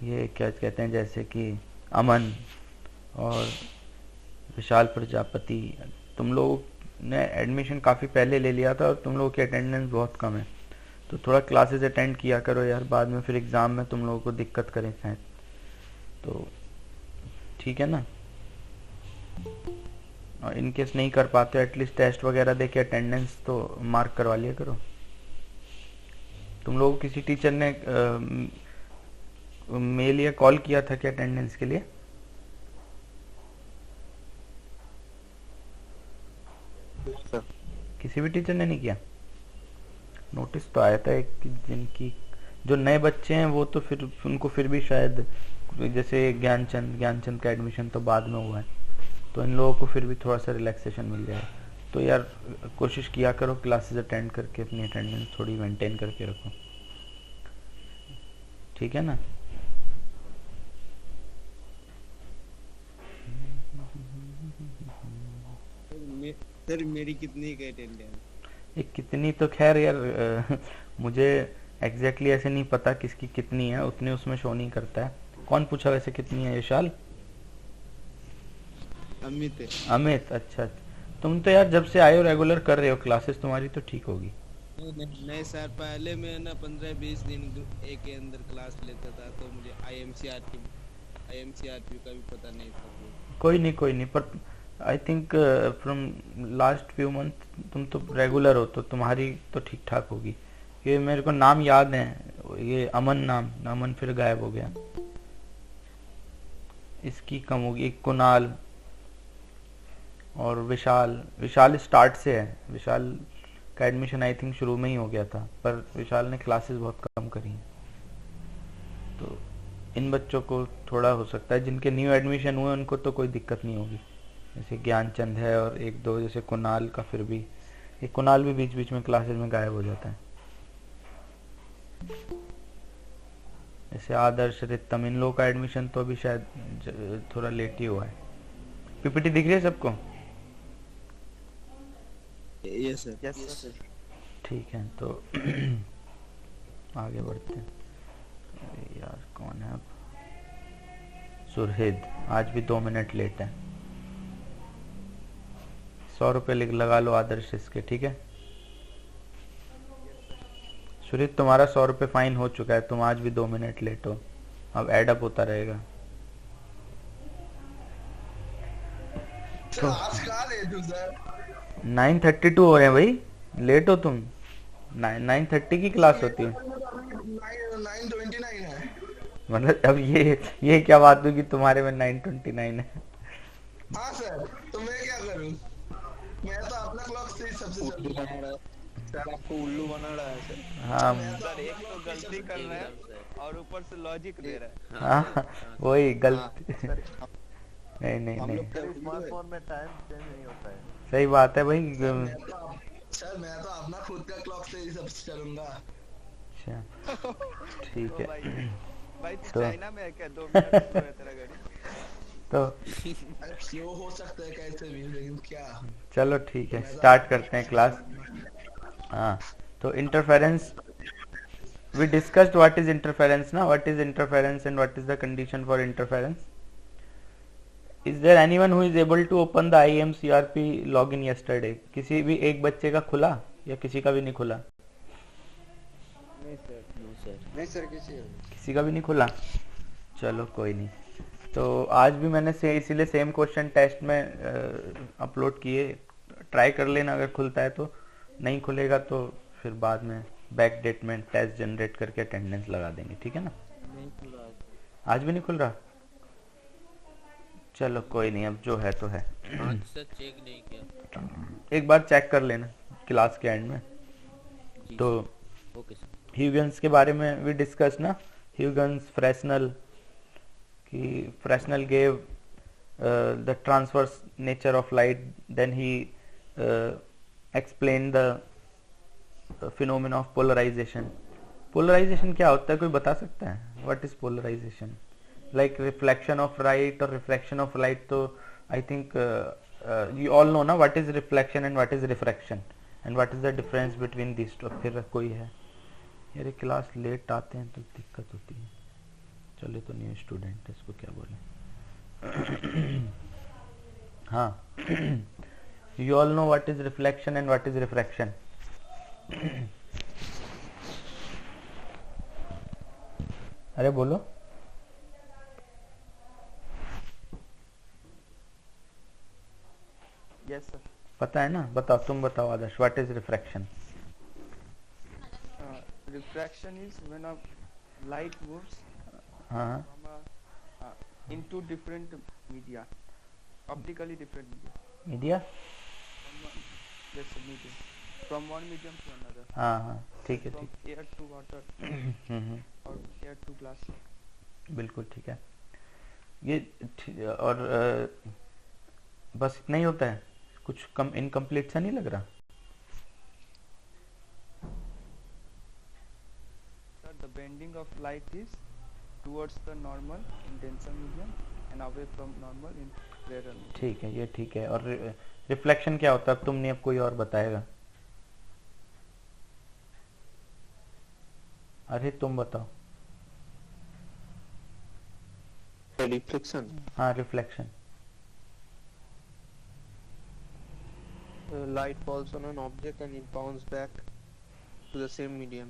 ये क्या कहते हैं, जैसे कि अमन और विशाल प्रजापति, तुम लोगों ने एडमिशन काफ़ी पहले ले लिया था और तुम लोगों की अटेंडेंस बहुत कम है, तो थोड़ा क्लासेस अटेंड किया करो यार, बाद में फिर एग्ज़ाम में तुम लोगों को दिक्कत करें शायद। तो ठीक है ना, और इन केस नहीं कर पाते एटलीस्ट टेस्ट वगैरह दे के अटेंडेंस तो मार्क करवा लिया करो। तुम लोगों को किसी टीचर ने मेल या कॉल किया था क्या अटेंडेंस के लिए? सर किसी भी टीचर ने नहीं किया? नोटिस तो आया था एक कि जिनकी जो नए बच्चे हैं वो तो फिर उनको फिर भी शायद, जैसे ज्ञानचंद का एडमिशन तो बाद में हुआ है, तो इन लोगों को फिर भी थोड़ा सा रिलैक्सेशन मिल जाए। तो यार कोशिश किया करो क्लासेस अटेंड करके अपनी अटेंडेंस थोड़ी मेंटेन करके रखो, ठीक है ना? सर मेरी कितनी का अटेंडेंस? ये कितनी तो खैर यार मुझे एग्जैक्टली ऐसे नहीं पता किसकी कितनी है, उतनी उसमें शो नहीं करता है। कौन पूछा वैसे कितनी है विशाल? अमित है। अमित, अच्छा अच्छा। तुम तो यार जब से आए हो रेगुलर कर रहे हो क्लासेस, तुम्हारी तो ठीक होगी। नहीं सर, पहले मैं ना 15-20 दिन एक के अंदर क्लास लेता था, तो मुझे आईएमसीआरपी का भी पता नहीं था वो। कोई नहीं, पर I think from last few month तुम तो रेगुलर हो, तो तुम्हारी तो ठीक ठाक होगी। ये मेरे को नाम याद है, ये अमन फिर गायब हो गया, इसकी कम होगी। एक कुणाल और विशाल स्टार्ट से है। विशाल का एडमिशन आई थिंक शुरू में ही हो गया था, पर विशाल ने क्लासेस बहुत कम करी हैं। तो इन बच्चों को थोड़ा हो सकता है, जिनके न्यू एडमिशन हुए उनको तो कोई दिक्कत नहीं होगी, जैसे ज्ञानचंद है और एक दो, जैसे कुणाल का फिर भी, एक कुणाल भी बीच बीच में क्लासेस में गायब हो जाता है। जैसे आदर्श, रितम, इन लोगों का एडमिशन तो अभी शायद थोड़ा लेट ही हुआ है। पीपीटी दिख रही है सबको? Yes sir. Yes sir. ठीक है, तो आगे बढ़ते हैं। अरे यार कौन है अब? सुरहिद आज भी 2 मिनट लेट है। 100 रुपये लगा लो आदर्श इसके, ठीक है? सुरहिद तुम्हारा 100 रुपये फाइन हो चुका है, तुम आज भी 2 मिनट लेट हो, अब एडअप होता रहेगा। सर तो आज कहाँ लेट हूँ सर? 9:32 हो रहे हैं भाई, लेट हो तुम। 9:30 की क्लास होती है। 9:29 है। मतलब अब ये क्या बात हुई कि तुम्हारे में 9:29 है? हाँ सर, तो मैं क्या करूँ? मैं तो अपना क्लॉक से ही सबसे उल्लू जल्दी। बना रहा है सर, आपको उल्लू बना रहा है सर। हाँ मैं तो सर अपना एक तो क्लॉक से गलती सबसे कर रहा है एकदम सर। और ऊपर से लॉजिक दे रहा है। हाँ हाँ सर, हाँ वही सर। गलती सर नहीं नहीं हम नहीं, लोग क्या के उल्लू है? स्मार्टफोन में टाइम चेंज नहीं होता है। सही बात है भाई। सर मैं तो अपना खुद का क्लॉक से ही सब करूँगा। अच्छा ठीक तो भाई है। भाई तू तो चाइना में है क्या? 2 मिनट स्लो है तेरा गाड़ी। तो अरे स्लो हो सकता है कैसे भी, लेकिन क्या, चलो ठीक है, मैं तो स्टार्ट अपना करते क्लॉक हैं से क्लास। करूँगा। हाँ, तो interference, we discussed what is interference now, what is interference and what is the condition for interference. Is there anyone who is able to open the IMCRP login yesterday? किसी भी एक बच्चे का खुला या किसी का भी नहीं खुला? नहीं सर। No sir. नहीं सर, किसी किसी का भी नहीं खुला? चलो कोई नहीं। तो आज भी मैंने से इसीलिए सेम क्वेश्चन टेस्ट में अपलोड किए, ट्राई कर लेना अगर खुलता है तो, नहीं खुलेगा तो फिर बाद में बैक डेट में टेस्ट जनरेट करके अटेंडेंस लगा देंगे, ठीक है ना? नहीं खुला। आज भी नहीं खुल रहा? चलो कोई नहीं, अब जो है तो है। आज सर चेक नहीं किया। एक बार चेक कर लेना क्लास के एंड में। जी तो सर। Okay sir. ह्यूगन्स के बारे में भी डिस्कस ना, ह्यूगन्स, फ्रेस्नल, कि Fresnel gave the transverse nature of light, then he explain the phenomena of polarization. Polarization क्या होता है, कोई बता सकता है? What is polarization? Like reflection of light और रिफ्रैक्शन ऑफ लाइट, तो I think you all know ना what is reflection and what is refraction and what is the difference between this two. फिर कोई है यार, क्लास लेट आते हैं तो दिक्कत होती है। चले तो न्यू स्टूडेंट, इसको क्या बोले। हाँ, you all know what is reflection and what is refraction. अरे बोलो। Yes, sir. पता है ना, बताओ, तुम बताओ आदर्श, what is refraction. Refraction is when a light moves हाँ from into different media, optically different media. Media, From one, yes, sir, medium. From one medium to another. हाँ हाँ ठीक है From ठीक। air to water hmm, or air to glass. बिल्कुल ठीक है। ये और बस इतना ही होता है, कुछ कम इनकम्प्लीट सा नहीं लग रहा। Sir, the bending of light is towards the normal in denser medium and away from normal in rarer medium. ठीक है, ये ठीक है। और रिफ्लेक्शन क्या होता है, अब तुमने, अब कोई और बताएगा। अरे तुम बताओ। Reflection. हाँ reflection. Light falls on an object and it bounces back to the same medium.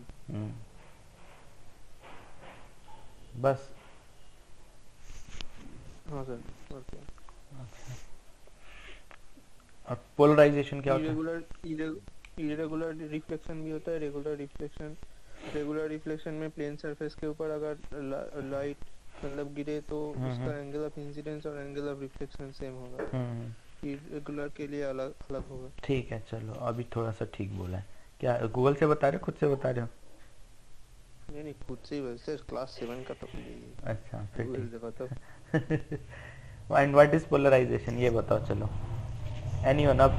बस। हाँ सर, okay. और पोलराइजेशन क्या होता है। irregular reflection भी होता है, regular reflection. Regular reflection में प्लेन सरफेस के ऊपर अगर लाइट मतलब गिरे तो उसका एंगल ऑफ इंसिडेंस और एंगल ऑफ रिफ्लेक्शन सेम होगा। इरेगुलर के लिए अलग अलग होगा। ठीक है, चलो अभी थोड़ा सा ठीक बोला है। क्या गूगल से बता रहे हो, खुद से बता रहे हो। नहीं नहीं, खुद से ही वैसे क्लास 7 का टॉपिक है ये। अच्छा फिर Google ठीक। से बताओ। एंड व्हाट इज पोलराइजेशन, ये बताओ। चलो एनीवन, अब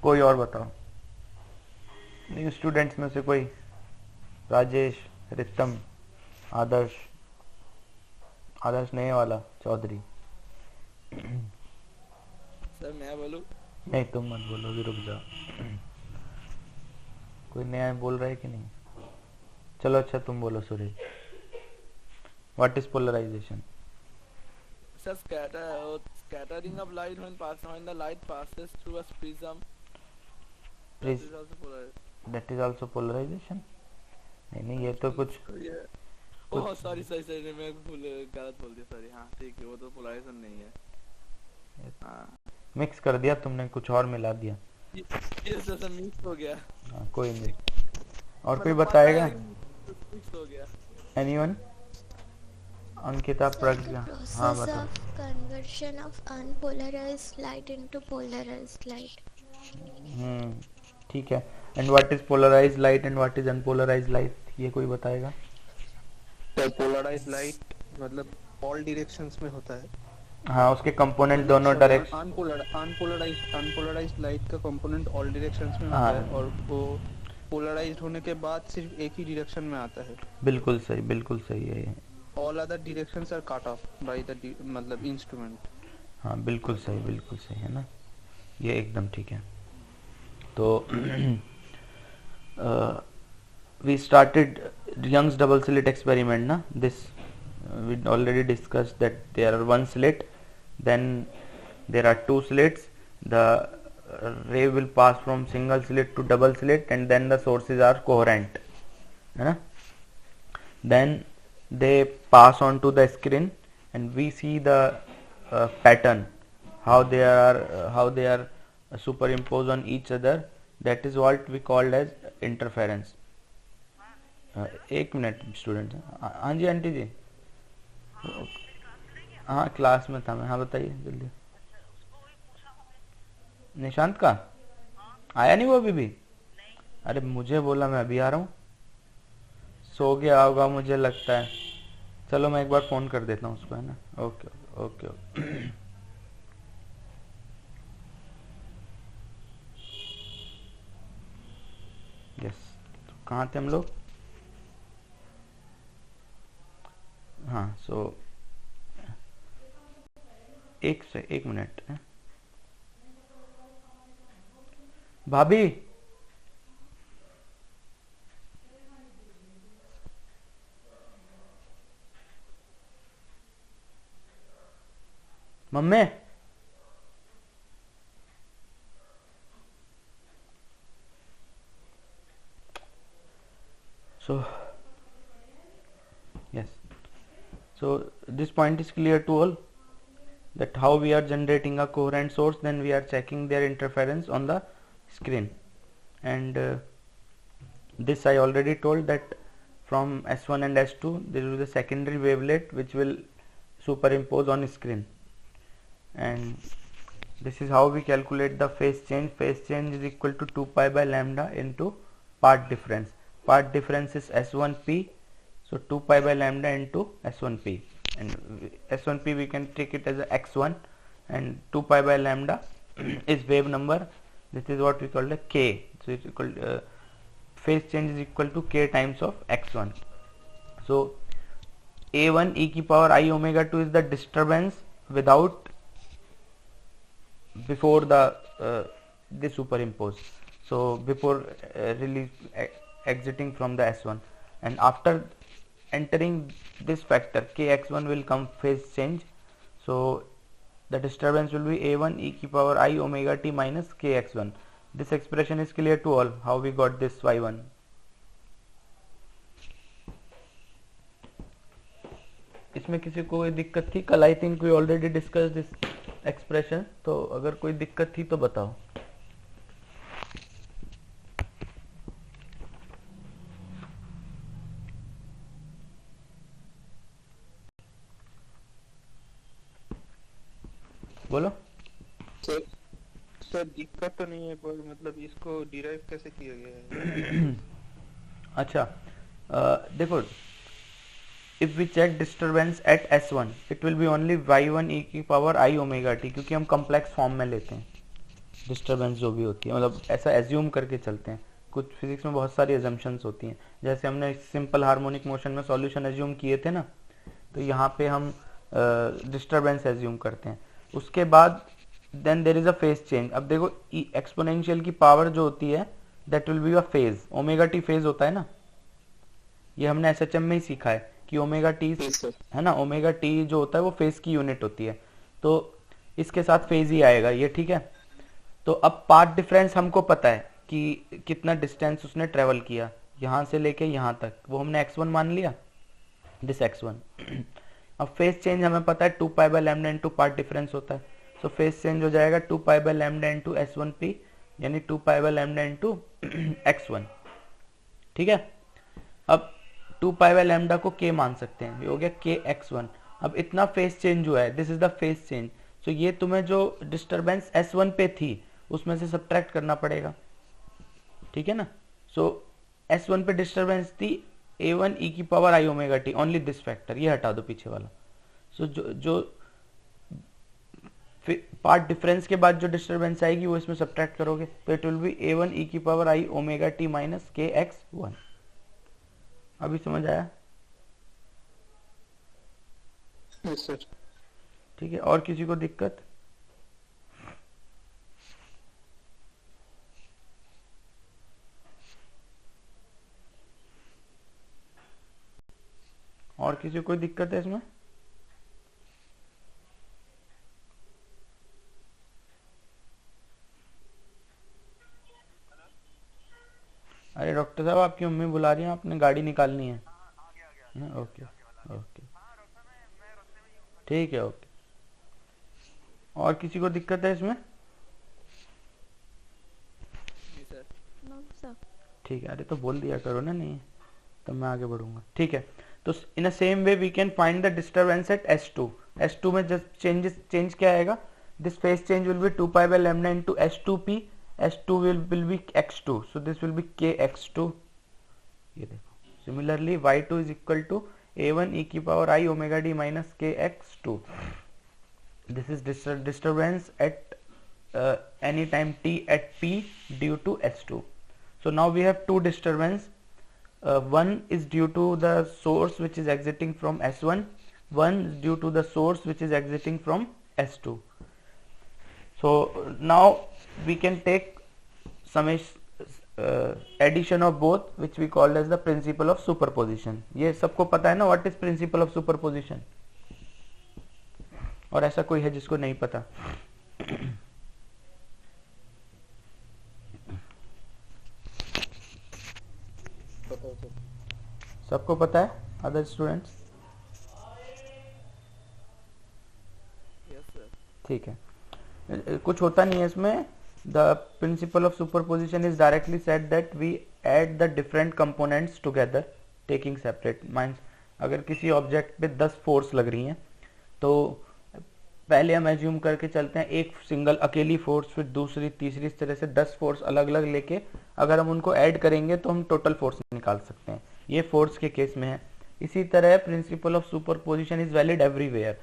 कोई और बताओ। न्यू स्टूडेंट्स में से कोई, राजेश, रितम, आदर्श, आदर्श नए वाला, चौधरी। सर मैं बोलूं? नहीं तुम मत बोलो, अभी रुक जाओ। कोई नया बोल रहा है कि नहीं। चलो अच्छा तुम बोलो Suresh, what is polarization. Sir, scattering of light when the light passes through a prism. That is also polarized. That is also polarization. नहीं ये तो कुछ ओह सॉरी मैं गलत बोल दिया, सॉरी। हाँ ठीक है, वो तो पोलराइजेशन नहीं है। हाँ मिक्स कर दिया तुमने, कुछ और मिला दिया। ये सर मिक्स हो गया। हाँ कोई नहीं, और कोई बताएगा। मिक्स हो गया। एनीवन। अंकिता, प्रज्ञा, हाँ Process बताओ। of conversion of unpolarized light into polarized light. ठीक है। And what is polarized light and what is unpolarized light, ये कोई बताएगा। तो पोलराइज्ड लाइट मतलब ऑल डायरेक्शंस में होता है। हाँ उसके कंपोनेंट दोनों डायरेक्शन। अनपोलराइज्ड लाइट का कंपोनेंट ऑल डायरेक्शंस में होता है और वो पोलराइज्ड होने के बाद सिर्फ एक ही डायरेक्शन में आता है। बिल्कुल सही है ये। All other directions are cut off by the मतलब इंस्ट्रूमेंट। हाँ बिल्कुल सही है ना, ये एकदम ठीक है। तो we started Young's double slit experiment na, this we already discussed that there are one slit, then there are two slits, the ray will pass from single slit to double slit and then the sources are coherent है ना, then they pass on to the screen and we see the pattern how they are superimposed on each other, that is what we called as interference. एक minute student. हाँ जी aunty जी, हाँ class में था मैं। हाँ बताइए जल्दी। निशांत का आया नहीं वो अभी? अरे मुझे बोला, मैं अभी आ रहा हूँ। सो गया होगा मुझे लगता है। चलो मैं एक बार फोन कर देता हूँ उसको, है ना। Okay okay okay. यस, कहाँ थे हम लोग? हाँ सो एक मिनट। भाभी mummy so yes, so this point is clear to all, that how we are generating a coherent source, then we are checking their interference on the screen. And this I already told, that from S1 and S2 there will be the secondary wavelet which will superimpose on screen, and this is how we calculate the phase change. Phase change is equal to 2 pi by lambda into part difference. Part difference is S1p, so 2 pi by lambda into S1p, and S1p we can take it as a x1, and 2 pi by lambda is wave number. This is what we call the k. So it's equal phase change is equal to k times of x1. So a1 e की power I omega 2 is the disturbance without before the this superimpose. So before release exiting from the S1, and after entering this factor kx1 will come phase change. So the disturbance will be a1 e की power I omega t minus kx1. This expression is clear to all, how we got this y1. इसमें किसी को कोई दिक्कत थी? कल I think we already discuss this expression, तो अगर कोई दिक्कत थी तो बताओ. बोलो. सर दिक्कत तो नहीं है, पर मतलब इसको डिराइव कैसे किया गया है? अच्छा, देखो, if we check disturbance at S1 it will be only y1 e की power I omega t, क्योंकि हम कॉम्प्लेक्स फॉर्म में लेते हैं डिस्टर्बेंस जो भी होती है, मतलब ऐसा एज्यूम करके चलते हैं. कुछ फिजिक्स में बहुत सारी एजम्पशंस होती हैं, जैसे हमने सिंपल हार्मोनिक मोशन में सॉल्यूशन एज्यूम किए थे ना, तो यहाँ पे हम डिस्टर्बेंस एज्यूम करते हैं. उसके बाद then there is a phase change. अब देखो एक्सपोनेंशियल की पावर जो होती है that will be a phase. Omega t phase होता है ना, ये हमने एसएचएम में ही सीखा है कि ओमेगा टी है ना, ओमेगा टी जो होता है वो फेज की यूनिट होती है, तो इसके साथ फेज ही आएगा ये, ठीक है. तो अब पाथ डिफरेंस हमको पता है कि कितना डिस्टेंस उसने ट्रेवल किया यहाँ से लेके यहाँ तक, वो हमने x1 मान लिया, दिस x1. अब फेज चेंज हमें पता है 2 pi by lambda into path difference होता है, सो फेज चेंज हो जाएगा 2 pi by lambda into S1p, यानी 2 pi by lambda into x1, ठीक है. अब 2 पाई बाय लैम्डा को k मान सकते हैं, ये हो गया kx1. अब इतना फेज चेंज हुआ है, this is the phase change. So ये तुम्हें जो डिस्टर्बेंस S1 पे थी उसमें से सब्ट्रैक्ट करना पड़ेगा, ठीक है ना. सो S1 पे डिस्टर्बेंस थी a1 e की power I omega t, only this factor, ये हटा दो पीछे वाला. सो जो पार्ट डिफरेंस के बाद जो डिस्टर्बेंस आएगी वो इसमें सब्ट्रैक्ट करोगे, तो it will be a1 e की power I omega t minus kx1. अभी समझ आया? Yes sir. ठीक है, और किसी को दिक्कत? और किसी को कोई दिक्कत है इसमें? अरे डॉक्टर साहब, आपकी मम्मी बुला रही है, आपने गाड़ी निकालनी है. ओके ओके, ठीक है, ओके. और किसी को दिक्कत है इसमें? No, sir. ठीक है, अरे तो बोल दिया करो ना, नहीं तो मैं आगे बढ़ूंगा. ठीक है, तो in a same way we can find the disturbance at S2. S2 में जस्ट चेंज क्या आएगा? This phase change will be 2 pi by lambda into S2p. S2 will be x2, so this will be kx2. ये देखो, similarly y2 is equal to a1 e की power I omega d minus kx2. This is disturbance at any time t at p due to S2. So now we have two disturbance. One is due to the source which is exiting from S1. One is due to the source which is exiting from S2. So now we can take addition of both, which we called as the principle of superposition. ये सबको पता है ना, what is principle of superposition? और ऐसा कोई है जिसको नहीं पता? सबको पता है अदर स्टूडेंट्स? Yes sir. ठीक है, कुछ होता नहीं है इसमें. The principle of superposition is directly said that we add the different components together taking separate. Means अगर किसी ऑब्जेक्ट पे 10 फोर्स लग रही हैं तो पहले हम एज्यूम करके चलते हैं एक सिंगल अकेली फोर्स, फिर दूसरी, तीसरी, इस तरह से 10 फोर्स अलग अलग लेके अगर हम उनको ऐड करेंगे तो हम टोटल फोर्स निकाल सकते हैं. ये फोर्स के केस में है. इसी तरह principal of superposition is valid everywhere.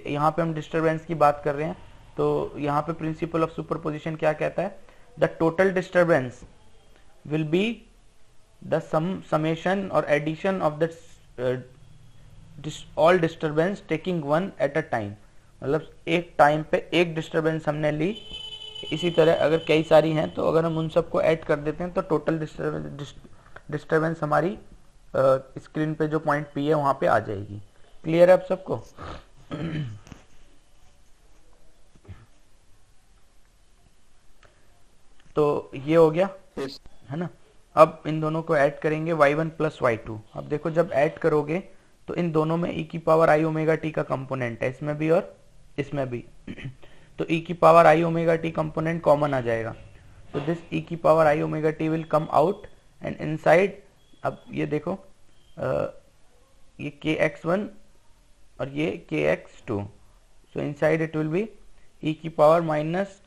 यहाँ पे हम डिस्टर्बेंस की बात कर रहे हैं तो यहाँ पे प्रिंसिपल ऑफ सुपरपोजिशन क्या कहता है? The total disturbance will be the summation और addition of the all disturbance taking one at a time. मतलब एक टाइम पे एक डिस्टर्बेंस हमने ली. इसी तरह अगर कई सारी हैं तो अगर हम उन सबको ऐड कर देते हैं तो टोटल डिस्टर्बेंस हमारी स्क्रीन पे जो पॉइंट पी है वहां पे आ जाएगी. क्लियर है अब सबको? तो ये हो गया है ना. अब इन दोनों को ऐड करेंगे y1 प्लस y2. अब देखो जब ऐड करोगे तो इन दोनों में e की पावर i ओमेगा टी का कंपोनेंट है, इसमें भी और इसमें भी. तो e की power i omega t component common आ जाएगा. तो दिस e की power i omega t will come out and inside. अब ये देखो ये kx1 और ये kx2. So inside it will be e की power minus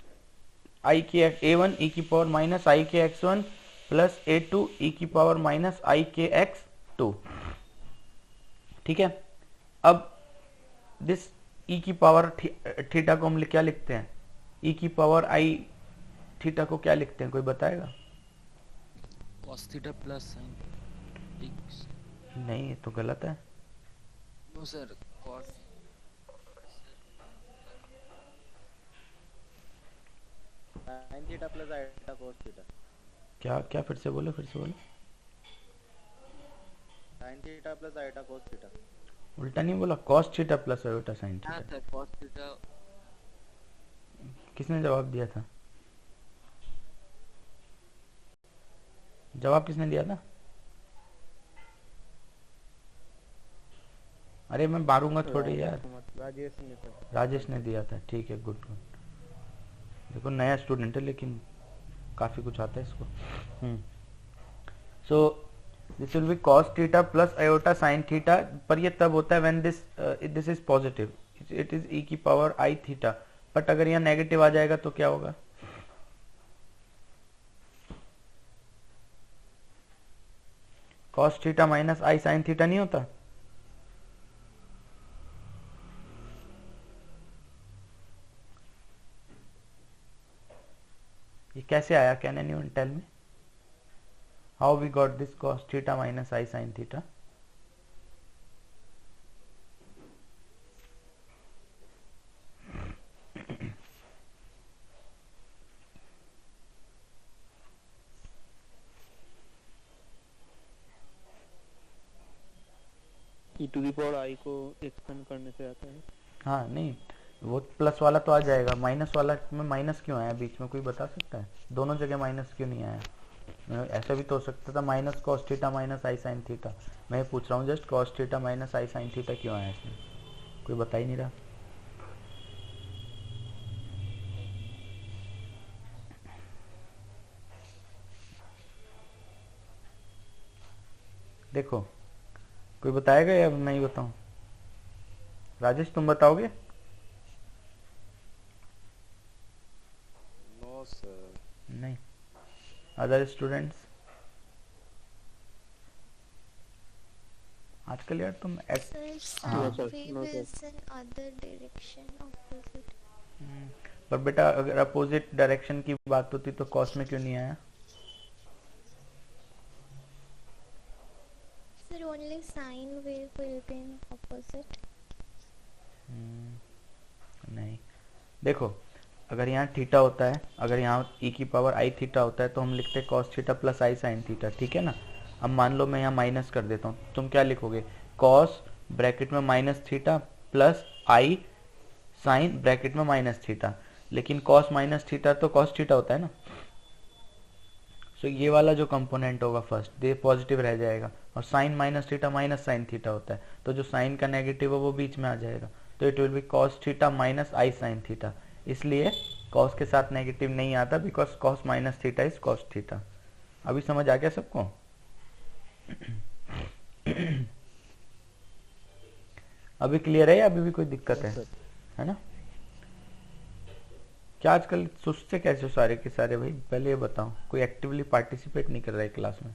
i k a1 e की power minus i k x1 plus a2 e की power minus i के x2. ठीक है. अब दिस e की पावर थीटा को हम क्या लिखते हैं? e की पावर आई थीटा को क्या लिखते हैं, कोई बताएगा? cos theta plus sin. नहीं, ये तो गलत है. No sir, cos sin theta plus iota cos theta. क्या क्या फिर से बोलो, फिर से बोलो. sin theta plus iota cos theta. उल्टा नहीं बोला? cos theta plus iota sin हाँ थीटा. Sir, cos theta. किसने जवाब दिया था? जवाब किसने दिया था? अरे मैं मारूंगा थोड़ी यार. राजेश ने था. राजेश ने दिया था. ठीक है, गुड गुड. देखो नया स्टूडेंट है लेकिन काफी कुछ आता है इसको. So this will be cos theta plus iota sin theta. पर ये तब होता है when this is positive. It is e की पावर i थीटा. बट अगर यहाँ नेगेटिव आ जाएगा तो क्या होगा? cos theta minus i sin theta नहीं होता? ये कैसे आया? Can anyone tell me how we got this cos theta minus i sin theta? e to the power i को एक्सपेंड करने से आता है. हाँ नहीं, वो प्लस वाला तो आ जाएगा. माइनस वाला में माइनस क्यों आया बीच में, कोई बता सकता है? दोनों जगह माइनस क्यों नहीं आया? ऐसा भी तो हो सकता था minus cos theta minus i sin theta. मैं पूछ रहा हूँ just cos theta minus i sin theta क्यों आया इसमें? कोई बता ही नहीं रहा. देखो कोई बताएगा या मैं ही बताऊं? राजेश तुम बताओगे? No sir. नहीं. Other students? आजकल यार तुम Sir, No, sound sir. wave No, sir. is in other direction opposite. पर बेटा अगर अपोजिट डायरेक्शन की बात होती तो cos में क्यों नहीं आया? Sir, only sine wave will be in opposite. नहीं. देखो अगर यहाँ थीटा होता है, अगर यहाँ e की पावर i थीटा होता है तो हम लिखते हैं cos theta plus i sin theta. ठीक है ना. अब मान लो मैं यहाँ माइनस कर देता हूँ, तुम क्या लिखोगे? cos ब्रैकेट में minus theta plus i sine bracket में माइनस थीटा, लेकिन कॉस माइनस थीटा तो कॉस थीटा होता है ना। सो ये वाला जो कंपोनेंट होगा फर्स्ट ये पॉजिटिव रह जाएगा, और sine minus theta minus sine theta होता है, तो जो साइन का नेगेटिव है वो बीच में आ जाएगा, तो it will B cos theta minus I sine theta. इसलिए कॉस के साथ नेगेटिव नहीं आता, because cos minus theta is cos theta. अभी समझ आ गया सबको? अभी क्लियर है या अभी भी कोई दिक्कत है ना? क्या आजकल सुस्ते कैसे सारे के सारे भाई? पहले ये बताओ, कोई एक्टिवली पार्टिसिपेट नहीं कर रहा है क्लास में?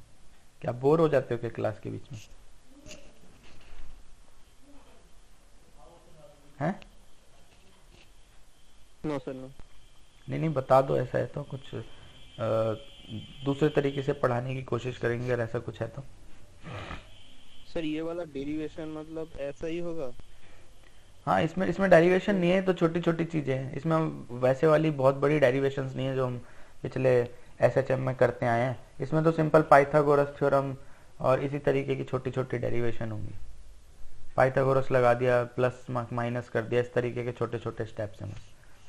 क्या बोर हो जाते हो क्या क्लास के बीच में? हैं? No sir no. नहीं बता दो, ऐसा है तो कुछ दूसरे तरीके से पढ़ाने की कोशिश करेंगे अगर ऐसा कुछ है तो। सर ये वाला डेरिवेशन मतलब ऐसा ही होगा? हाँ, इसमें डेरिवेशन नहीं है, तो छोटी छोटी चीजें हैं इसमें। वैसे वाली बहुत बड़ी डेरिवेशंस नहीं है जो हम पिछले एसएचएम में करते आए हैं। इसमें तो सिंपल पाइथागोरस थ्योरम और इसी तरीके की छोटी छोटी डेरिवेशन होंगी। पाइथागोरस लगा दिया, प्लस माइनस कर दिया, इस तरीके के छोटे छोटे स्टेप्स हैं,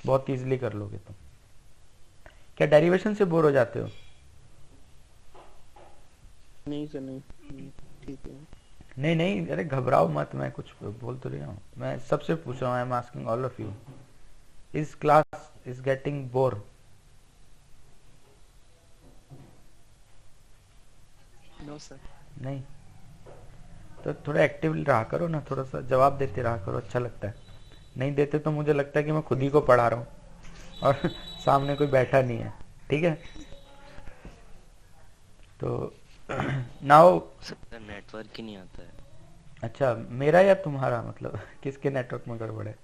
बहुत ईजिली कर लोगे तुम। क्या डेरिवेशन से बोर हो जाते हो? नहीं सर नहीं, ठीक है। नहीं, अरे घबराओ मत, मैं कुछ बोल तो रहा हूँ, मैं सबसे पूछ रहा हूँ। I am asking all of you, is class is getting bore? No sir. नहीं, तो थोड़ा एक्टिव रहा करो ना, थोड़ा सा जवाब देते रहा करो, अच्छा लगता है। नहीं देते तो मुझे लगता है कि मैं खुद ही को पढ़ा रहा हूँ और सामने कोई बैठा नहीं है, ठीक है? तो नाउ सबका नेटवर्क ही नहीं आता है। अच्छा, मेरा या तुम्हारा? मतलब किसके नेटवर्क में गड़बड़ है?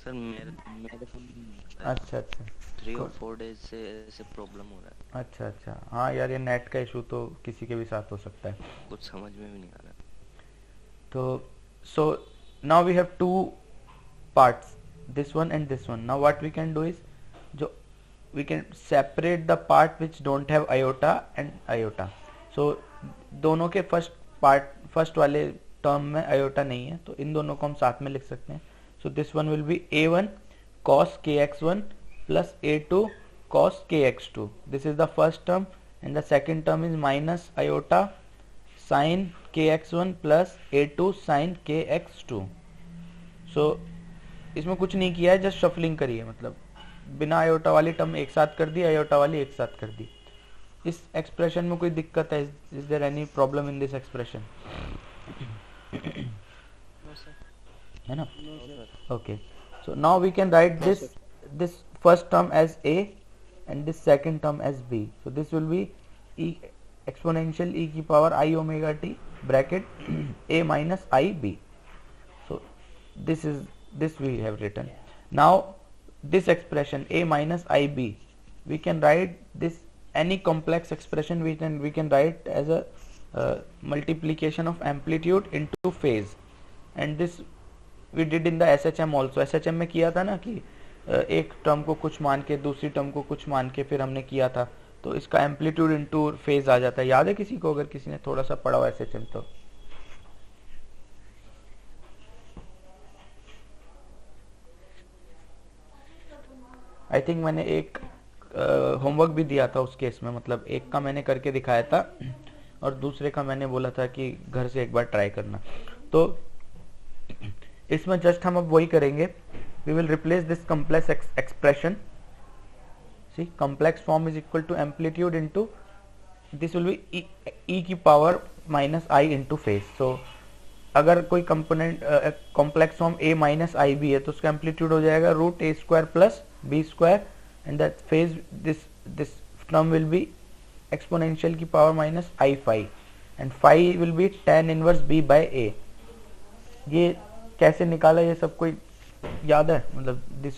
सर मेरे फोन अच्छा 3 और 4 डेज से ऐसे प्रॉब्लम हो रहा है। अच्छा, हाँ यार, ये नेट का इशू तो किसी के भी साथ हो सकता है, कुछ समझ में भी नहीं आ रहा। तो so now we have two parts, this one and this one. Now what we can do is, जो we can separate the part which don't have iota and iota. So दोनों के फर्स्ट वाले टर्म में iota नहीं है, तो इन दोनों को हम साथ में लिख सकते हैं. So this one will be a1 cos kx1 plus a2 cos kx2. This is the first term, and the second term is minus iota sin kx1 plus a2 sin kx2. So इसमें कुछ नहीं किया है, just shuffling करी है, मतलब बिना iota वाली टर्म एक साथ कर दी, आयोटा वाली एक साथ कर दी. इस एक्सप्रेशन में कोई दिक्कत है? Is there any problem in this expression? है ना? Okay, so now we can write this first term as a and this second term as b. So this will be e exponential e की power I omega t bracket a minus I b. So this we have written. Now this expression a minus I b, we can write this any complex expression we can write as a multiplication of amplitude into phase, and this we did in the SHM also. SHM में किया था ना कि एक term को कुछ मान के दूसरी टर्म को कुछ मान के फिर हमने किया था, तो इसका एम्पलीट्यूड इनटू फेज आ जाता है. याद है किसी को, अगर किसी ने थोड़ा सा पढ़ा हो SHM तो? आई थिंक मैंने एक होमवर्क भी दिया था उस केस में, मतलब एक का मैंने करके दिखाया था और दूसरे का मैंने बोला था कि घर से एक बार ट्राई करना. तो इसमें जस्ट हम अब वही करेंगे. We will replace this complex expression. See, complex form is equal to amplitude into, this will be e की power minus I into phase. So अगर कोई component complex form a minus i b है तो उसका amplitude हो जाएगा root a square plus b square, and that phase this term will be exponential की power minus i phi, and phi will be tan inverse b by a. ये कैसे निकाला, ये सब कोई याद है? मतलब this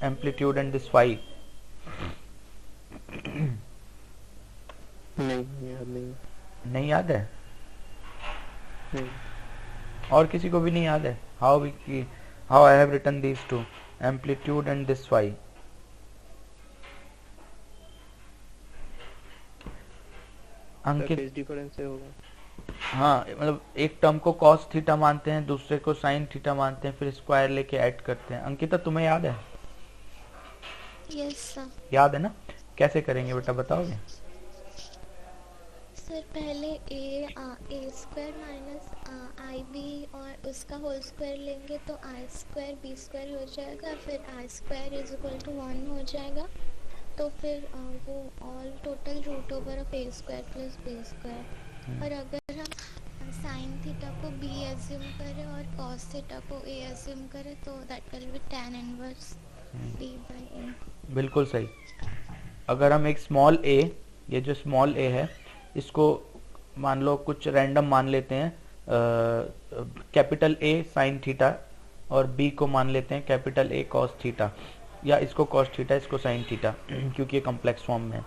amplitude and this phi नहीं याद है? और किसी को भी नहीं याद है? How I have written these two, amplitude and this phi. Ankit, difference से होगा. हाँ मतलब एक टर्म को कॉस थीटा मानते हैं, दूसरे को साइन थीटा मानते हैं, फिर स्क्वायर लेके ऐड करते हैं। अंकिता तुम्हें याद है? Yes sir. याद है ना? कैसे करेंगे बेटा बताओगे? सर पहले ए स्क्वायर माइनस आई बी और उसका होल स्क्वायर लेंगे तो आई स्क्वायर बी स्क्वायर हो जाएगा, फिर i square is equal to 1 हो जाएगा, तो फिर वो all total root over of a square plus b square. और अगर हम साइन थीटा को बी एज्यूम करें और कॉस थीटा को ए एज्यूम करें तो that will be tan inverse b by a. बिल्कुल सही। अगर हम एक स्मॉल ए, ये जो स्मॉल ए है इसको मान लो कुछ रैंडम मान लेते हैं, कैपिटल ए साइन थीटा और बी को मान लेते हैं कैपिटल ए कॉस थीटा, या इसको कॉस थीटा इसको साइन थीटा, क्योंकि ये कॉम्प्लेक्स फॉर्म में है।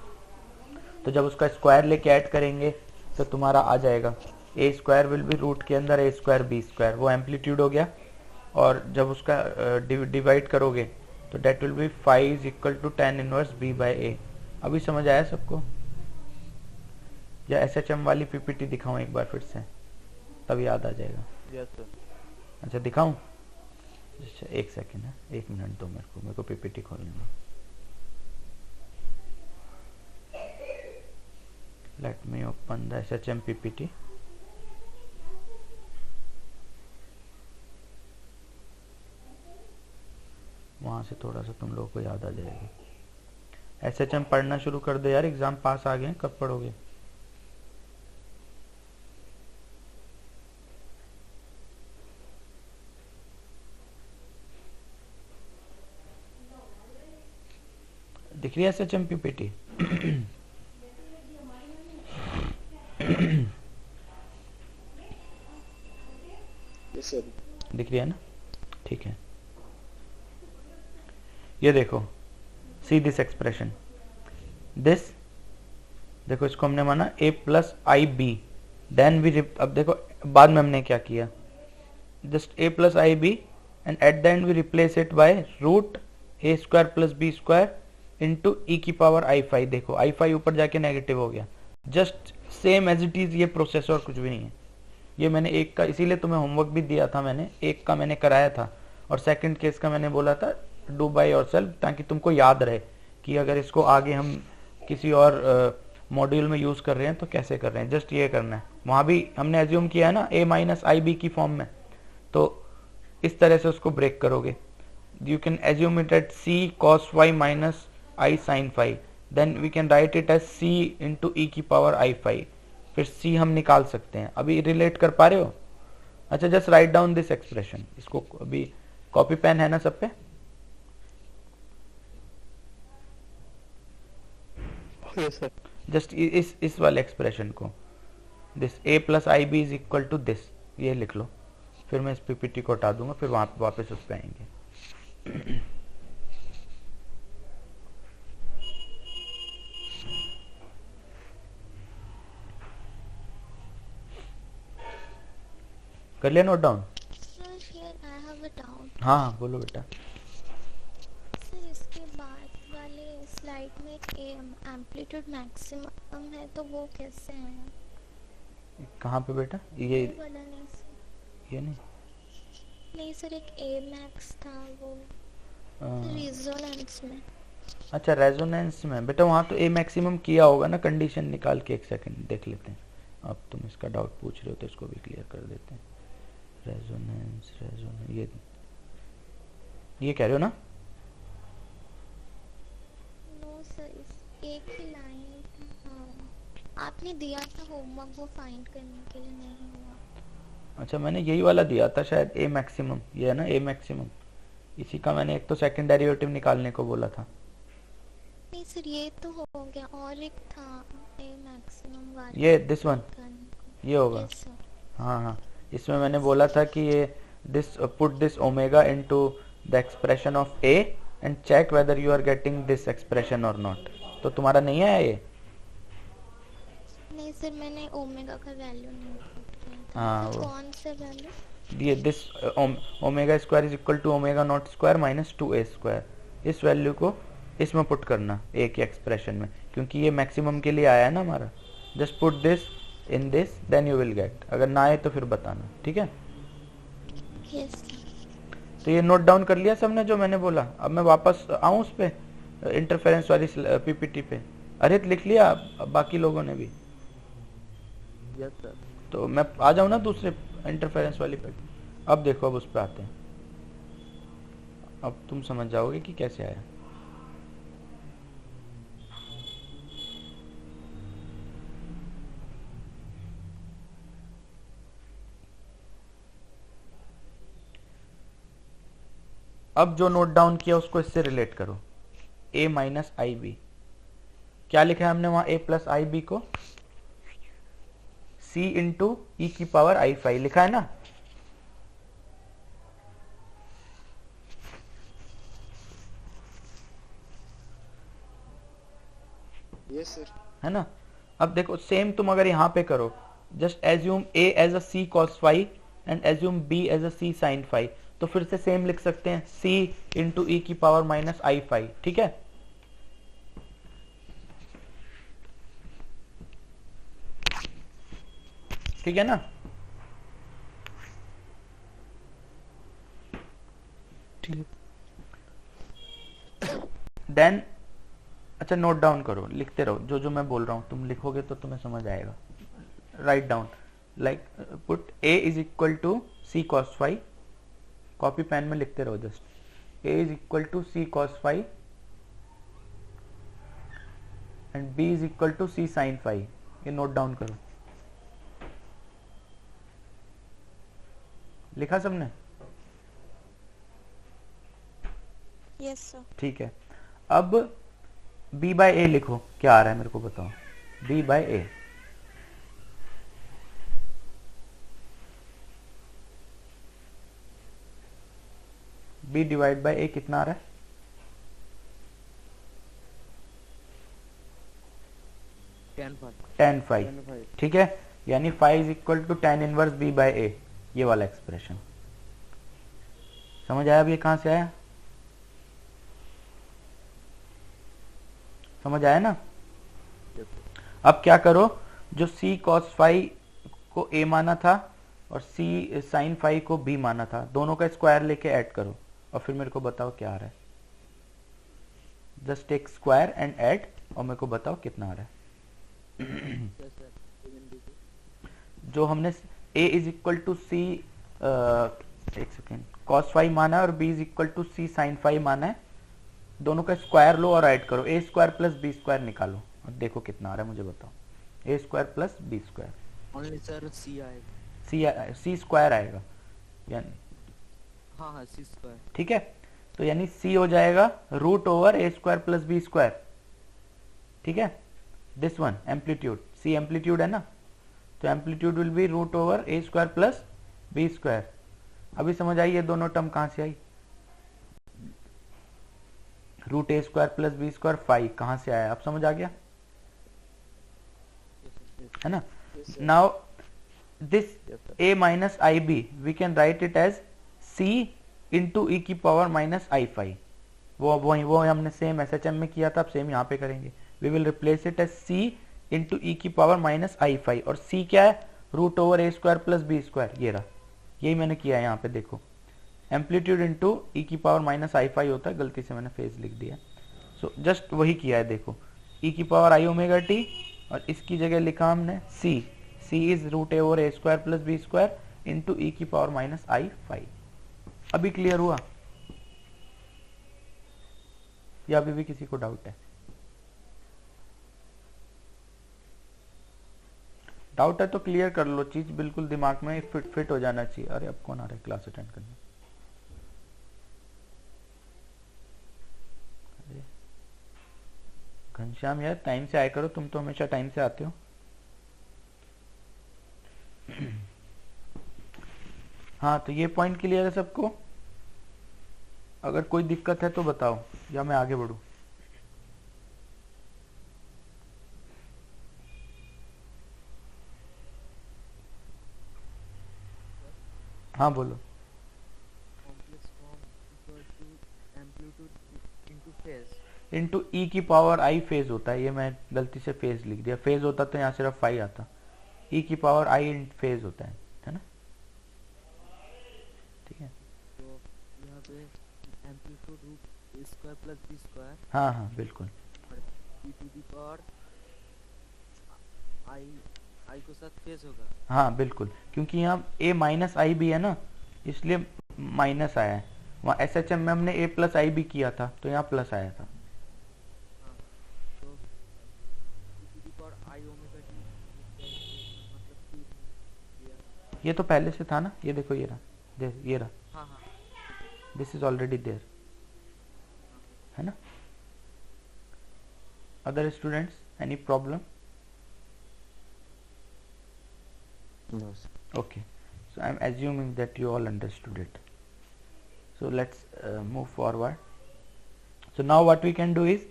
तो जब उसका स्क्वायर लेके ऐड करेंगे तो तुम्हारा आ जाएगा A square will be root के अंदर ए स्क्वायर बी स्क्वायर, वो एम्पलीट्यूड हो गया। और जब उसका डिवाइड करोगे तो that will be 5 is equal to tan inverse b by a। अभी समझ आया सबको? या SHM वाली पीपीटी दिखाऊं एक बार फिर से, तब याद आ जाएगा। Yes sir. अच्छा दिखाऊं? अच्छा एक सेकेंड है, 1 मिनट दो मेरे को पीपीटी खोलने दो। Let me open the SHM PPT. वहां से थोड़ा सा तुम लोगों को याद आ जाएगा। SHM पढ़ना शुरू कर दो यार, एग्जाम पास आ गए, कब पढ़ोगे? दिख रही है SHM पीपीटी? दिख रही है ना? ठीक है, ये देखो, सी दिस एक्सप्रेशन, दिस देखो, इसको हमने माना a plus I b, then we, अब देखो बाद में हमने क्या किया, just a plus I b and at the end we replace it by root a square plus b square into e की पावर i5। देखो i5 ऊपर जाके नेगेटिव हो गया, just same as it is ये प्रोसेस, और कुछ भी नहीं है। ये मैंने एक का, इसीलिए तुम्हें होमवर्क भी दिया था मैंने, एक का मैंने कराया था और सेकंड केस का मैंने बोला था डू बाय योरसेल्फ, ताकि तुमको याद रहे कि अगर इसको आगे हम किसी और मॉड्यूल में यूज कर रहे हैं तो कैसे कर रहे हैं। जस्ट ये करना है, वहां भी हमने एज्यूम किया है ना a माइनस आई बी की फॉर्म में, तो इस तरह से उसको ब्रेक करोगे। You can assume it at c cos y माइनस i sin phi, then we can write it as c into e की पावर i5, फिर c हम निकाल सकते हैं। अभी रिलेट कर पा रहे हो? अच्छा just right down this expression, इसको अभी कॉपी पेन है ना सब पे? जस्ट इस वाले एक्सप्रेशन को, this a plus I B is equal to this, ये लिख लो। फिर मैं इस पीपीटी को हटा दूंगा, फिर वहां पे वापस उस पे आएंगे। कर लिया note down? Sir here I have a doubt. हाँ बोलो बेटा। सर इसके बाद वाले स्लाइड में एक एम्पलीट्यूड मैक्सिमम है, तो वो कैसे है? कहाँ पे बेटा? ये वाला नहीं सर। ये नहीं? नहीं सर, एक ए मैक्स था वो रेजोनेंस में। अच्छा रेजोनेंस में बेटा, वहाँ तो ए मैक्सिमम किया होगा ना, कंडीशन निकाल के। एक सेकंड देख लेते हैं। अब तुम इसका डाउट पूछ रहे हो तो इसको भी क्लियर कर देते हैं। रेजोनेंस ये कह रहे हो ना? नो सर, इस एक ही लाइन आपने दिया था होमवर्क, वो फाइंड करने के लिए नहीं हुआ। अच्छा मैंने यही वाला दिया था शायद, ए मैक्सिमम, ये है ना ए मैक्सिमम, इसी का मैंने एक तो सेकंड डेरिवेटिव निकालने को बोला था। नहीं सर, ये तो हो गया, और एक था ए मैक्सिमम वाला, ये दिस वन, ये होगा। Yes sir. हाँ हाँ, इसमें मैंने बोला था कि ये this put this omega into the expression of A and check whether you are getting this expression और नॉट। तो तुम्हारा नहीं आया ये? नहीं सर, मैंने ओमेगा का वैल्यू नहीं पुट किया था। हाँ, तो कौन से वैल्यू? ये this omega square is equal to omega not square minus 2a square, इस वैल्यू को इसमें पुट करना ए के एक्सप्रेशन में, क्योंकि ये मैक्सिमम के लिए आया है ना हमारा। Just put this in this then you will get, अगर ना आए तो फिर बताना, ठीक है। यस। तो ये नोट डाउन कर लिया सबने जो मैंने बोला। अब मैं वापस आऊँ उस पे इंटरफेरेंस वाली पीपीटी पे। अरित लिख लिया, अब बाकी लोगों ने भी? Yes sir. तो मैं आ जाऊँ ना दूसरे इंटरफेरेंस वाली पे। अब देखो, अब उस पे आते हैं, अब तुम समझ जाओगे कि कैसे आया। अब जो नोट डाउन किया उसको इससे रिलेट करो, a माइनस आई बी। क्या लिखा है हमने वहां a प्लस आई बी को? c इंटू ई की पावर आई फाइव लिखा है ना। Yes sir. है ना। अब देखो सेम तुम अगर यहाँ पे करो, just assume a as a c cos five and assume b as a c sin five, तो फिर से सेम लिख सकते हैं c इंटू ई की पावर माइनस आई फाइव, ठीक है। ठीक है ना। ठीक। देन अच्छा नोट डाउन करो, लिखते रहो, जो जो मैं बोल रहा हूँ तुम लिखोगे तो तुम्हें समझ आएगा। Write down, like put a is equal to c cos five, copy pen में लिखते रहो just, a is equal to c cos five and b is equal to c sin five. ये नोट डाउन करो। लिखा सबने? Yes sir. ठीक है। अब b बाय ए लिखो, क्या आ रहा है मेरे को बताओ। b by a, b divide by a कितना आ रहा है? tan फाइव, ठीक है। यानी five is equal to tan inverse b by a, ये वाला एक्सप्रेशन समझ आया? अब ये कहां से आया? समझ आया ना। अब क्या करो, जो c cos फाइव को a माना था और c sin फाइव को b माना था, दोनों का स्क्वायर लेके ऐड करो और फिर मेरे को बताओ क्या आ रहा है। Just take square and add और मेरे को बताओ कितना आ रहा है। जो हमने a is equal to C, एक सेकेंड, cos फाइव माना है और b is equal to c sin five माना है, दोनों का स्क्वायर लो और ऐड करो, a square plus b square निकालो और देखो कितना आ रहा है मुझे बताओ। a square plus b square, only sir c आएगा, c स्क्वायर आएगा यानी, हाँ हाँ सी स्क्वायर, ठीक है। तो यानी c हो जाएगा root over a square plus b square, ठीक है। This one amplitude, c amplitude है ना, तो amplitude will be root over a square plus b square. अभी समझ आई ये दोनों टर्म कहां से आई? Root a square plus b square five कहां से आया? अब समझ आ गया है ना। Now this a minus i b we can write it as c into e की पावर माइनस आई फाइव। वो हमने सेम SHM में किया था, अब सेम यहाँ पे करेंगे। We will replace it as c into e की पावर माइनस आई फाइव, और c क्या है? Root over a square plus b square, ये रहा, यही मैंने किया है यहाँ पे। देखो एम्पलीट्यूड इंटू ई की पावर माइनस आई फाइव होता है, गलती से मैंने फेज लिख दिया, सो जस्ट वही किया है। देखो ई की पावर आई ओमेगा टी और इसकी जगह लिखा हमने c, c is root over a square plus b square into e की पावर माइनस आई फाइव। अभी क्लियर हुआ या अभी भी किसी को डाउट है? डाउट है तो क्लियर कर लो, चीज बिल्कुल दिमाग में फिट हो जाना चाहिए। अरे अब कौन आ रहा है क्लास अटेंड करने? घनश्याम यार टाइम से आया करो, तुम तो हमेशा टाइम से आते हो। हाँ तो ये पॉइंट क्लियर है सबको? अगर कोई दिक्कत है तो बताओ या मैं आगे बढ़ूं। हाँ बोलो। इंटू ई की पावर आई फेज होता है, ये मैं गलती से फेज लिख दिया, फेज होता तो यहाँ सिर्फ फाइव आता। ई की पावर आई इन फेज होता है ना, ठीक है। तो यहाँ पे amplitude root a square plus b square हाँ हाँ बिल्कुल, ई टू दी पावर आई को साथ फेज होगा। हाँ बिल्कुल, क्योंकि यहाँ ए माइनस आई भी है ना, इसलिए माइनस आया है। वहाँ एस एच एम में हमने ए प्लस आई भी किया था तो यहाँ प्लस आया था। हाँ, तो e to the power i omega t मतलब टी दिया। ये तो पहले से था ना, ये देखो ये रहा, ये रहा, हाँ हाँ दिस इज ऑलरेडी देयर, है ना। Other students any problem? No, sir. Okay, so I'm assuming that you all understood it. So let's move forward. So now what we can do is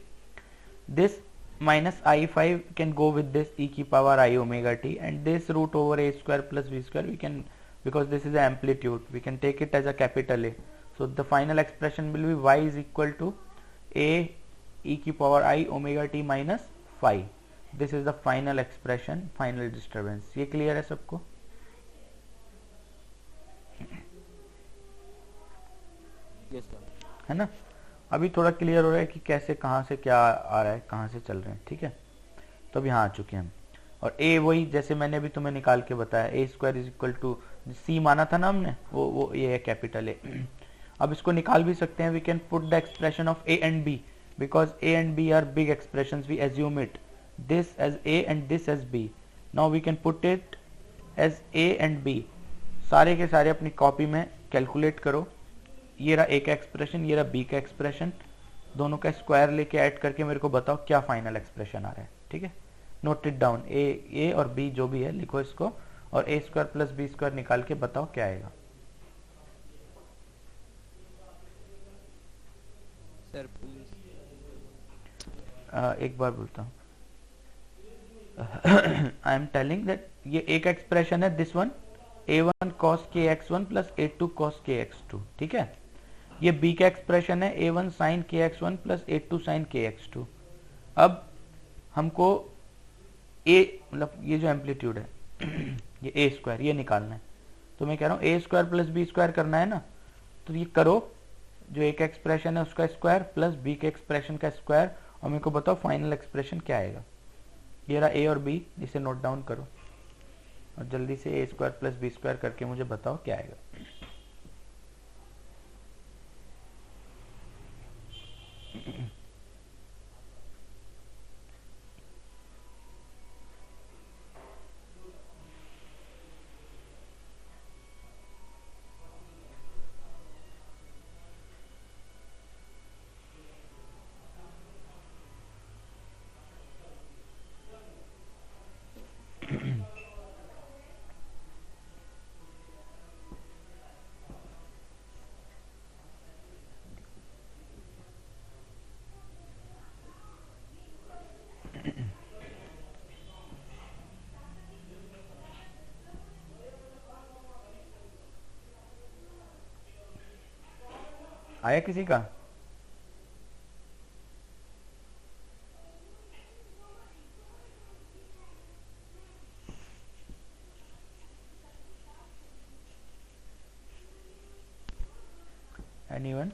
this minus I5 can go with this e की power I omega t, and this root over a square plus b square we can, because this is the amplitude, we can take it as a capital A. So the final expression will be y is equal to a e की power I omega t minus phi. This is the final expression, final disturbance. ये clear है सबको? Yes, sir. है ना, अभी थोड़ा clear हो रहा है कि कैसे कहाँ से क्या आ रहा है, कहाँ से चल रहे हैं, ठीक है। तो अब यहाँ आ चुके हैं हम, और a वही जैसे मैंने अभी तुम्हें निकाल के बताया, ए स्क्वायर इज इक्वल टू सी माना था ना हमने, वो ये है कैपिटल ए। अब इसको निकाल भी सकते हैं, we can put the expression of A and B, because A and B are big expressions, we assume it this as a and this as b. Now we can put it as a and b. सारे के सारे अपनी copy में calculate करो। ये रहा a का expression, ये रहा b का एक्सप्रेशन, दोनों का स्क्वायर लेके ऐड करके मेरे को बताओ क्या फाइनल एक्सप्रेशन आ रहा है, ठीक है। नोट इट डाउन, a और b जो भी है लिखो इसको, और a square plus b square निकाल के बताओ क्या आएगा। सर प्लीज एक बार बोलता हूँ, I am telling that ये एक एक्सप्रेशन है, this one a1 cos kx1 plus a2 cos kx2, ठीक है। ये b का एक्सप्रेशन है a1 sin kx1 plus a2 sin kx2। अब हमको a मतलब ये जो एम्पलीट्यूड है ये a स्क्वायर ये निकालना है, तो मैं कह रहा हूँ a square plus b square करना है ना, तो ये करो, जो एक एक्सप्रेशन है उसका स्क्वायर प्लस b के एक्सप्रेशन का स्क्वायर, और मेरे को बताओ फाइनल एक्सप्रेशन क्या आएगा। ये रहा a और b, इसे नोट डाउन करो और जल्दी से a square plus b square करके मुझे बताओ क्या आएगा। आया किसी का? Anyone?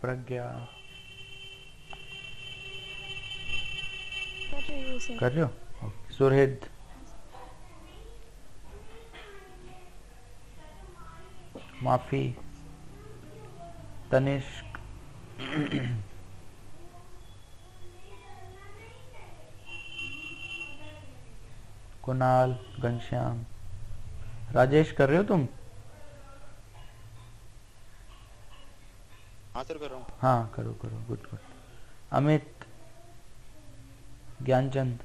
प्रज्ञा कर रहे हो? सुरहिद, माफी, तनिष्क, कुणाल, घनश्याम, राजेश कर रहे हो तुम? हाँ सर कर रहा हूँ। हाँ करो करो, good good. Amit, Gyanchand,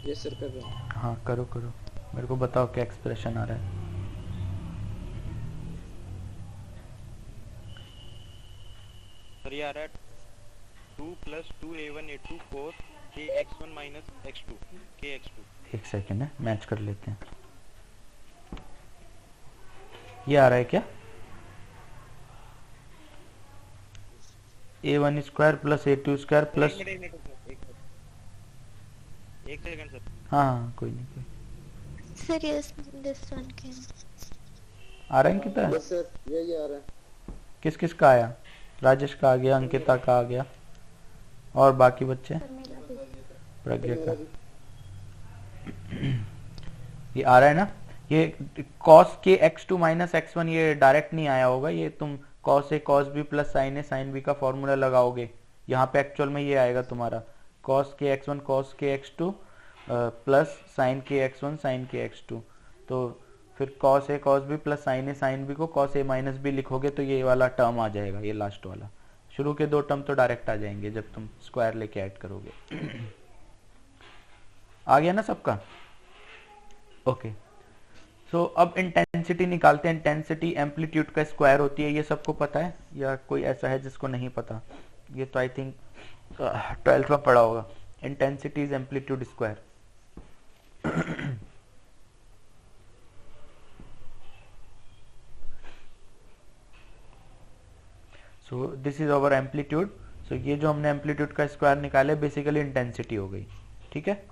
yes sir कर रहा हूँ। हाँ करो करो, मेरे को बताओ क्या एक्सप्रेशन आ रहा है। सर ये आ रहा है 2 + 2a1a2 cos k x1 - x2 k x2। एक सेकेंड है, मैच कर लेते हैं। ये आ रहा है क्या? a1 square plus a2 square plus, एक सेकंड सर। हाँ कोई नहीं, कोई sir yes this one can आ रहा है कितना? बस सर यही आ रहा है। किस किस का आया? राजेश का आ गया, अंकिता का आ गया, और बाकी बच्चे? प्रज्ञा का ये आ रहा है ना? ये cos के x2 - x1 ये डायरेक्ट नहीं आया होगा, ये तुम cos a cos b plus sin a sin b का फॉर्मूला लगाओगे, यहाँ पे एक्चुअल में ये आएगा तुम्हारा cos के x1 cos के x2 प्लस sin के x1 sin के x2। तो फिर cos a cos b plus sin a sin b को cos a माइनस b लिखोगे तो ये वाला टर्म आ जाएगा, ये लास्ट वाला। शुरू के दो टर्म तो डायरेक्ट आ जाएंगे जब तुम स्क्वायर लेके ऐड करोगे। आ गया ना सबका? ओके सो अब इंटेंसिटी निकालते हैं। इंटेंसिटी एम्पलीट्यूड का स्क्वायर होती है, ये सबको पता है या कोई ऐसा है जिसको नहीं पता? ये तो आई थिंक 12th में पढ़ा होगा। Intensity is amplitude square. So this is over amplitude. सो ये जो हमने एम्पलीट्यूड का स्क्वायर निकाले बेसिकली इंटेंसिटी हो गई, ठीक है।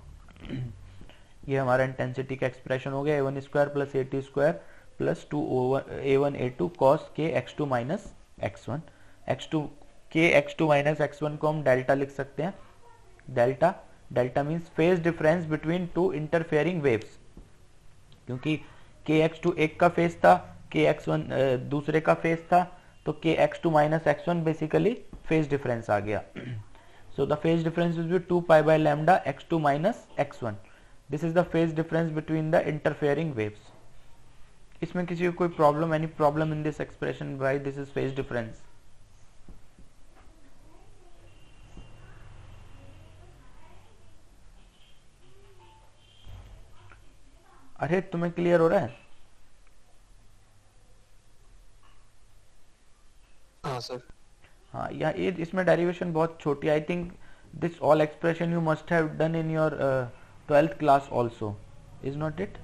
ये हमारा इंटेंसिटी का एक्सप्रेशन हो गया, a1 square plus a2 square plus 2a1 a2 cos k x2 minus x1। k x2 minus x1 को हम डेल्टा लिख सकते हैं। Delta means phase difference between two interfering waves, क्योंकि k x2 एक का फेज था, k x1 दूसरे का फेज था, तो k x2 minus x1 basically phase difference आ गया। So the phase difference will be 2 pi by lambda x2 minus x1। This is the phase difference between the interfering waves. इसमें किसी को कोई problem, any problem in this expression? Why this is phase difference? अरे तुम्हें clear हो रहा है? हाँ सर। हाँ, या ये इसमें डेरिवेशन बहुत छोटी। I think this all expression you must have done in your 12th class also, is not it?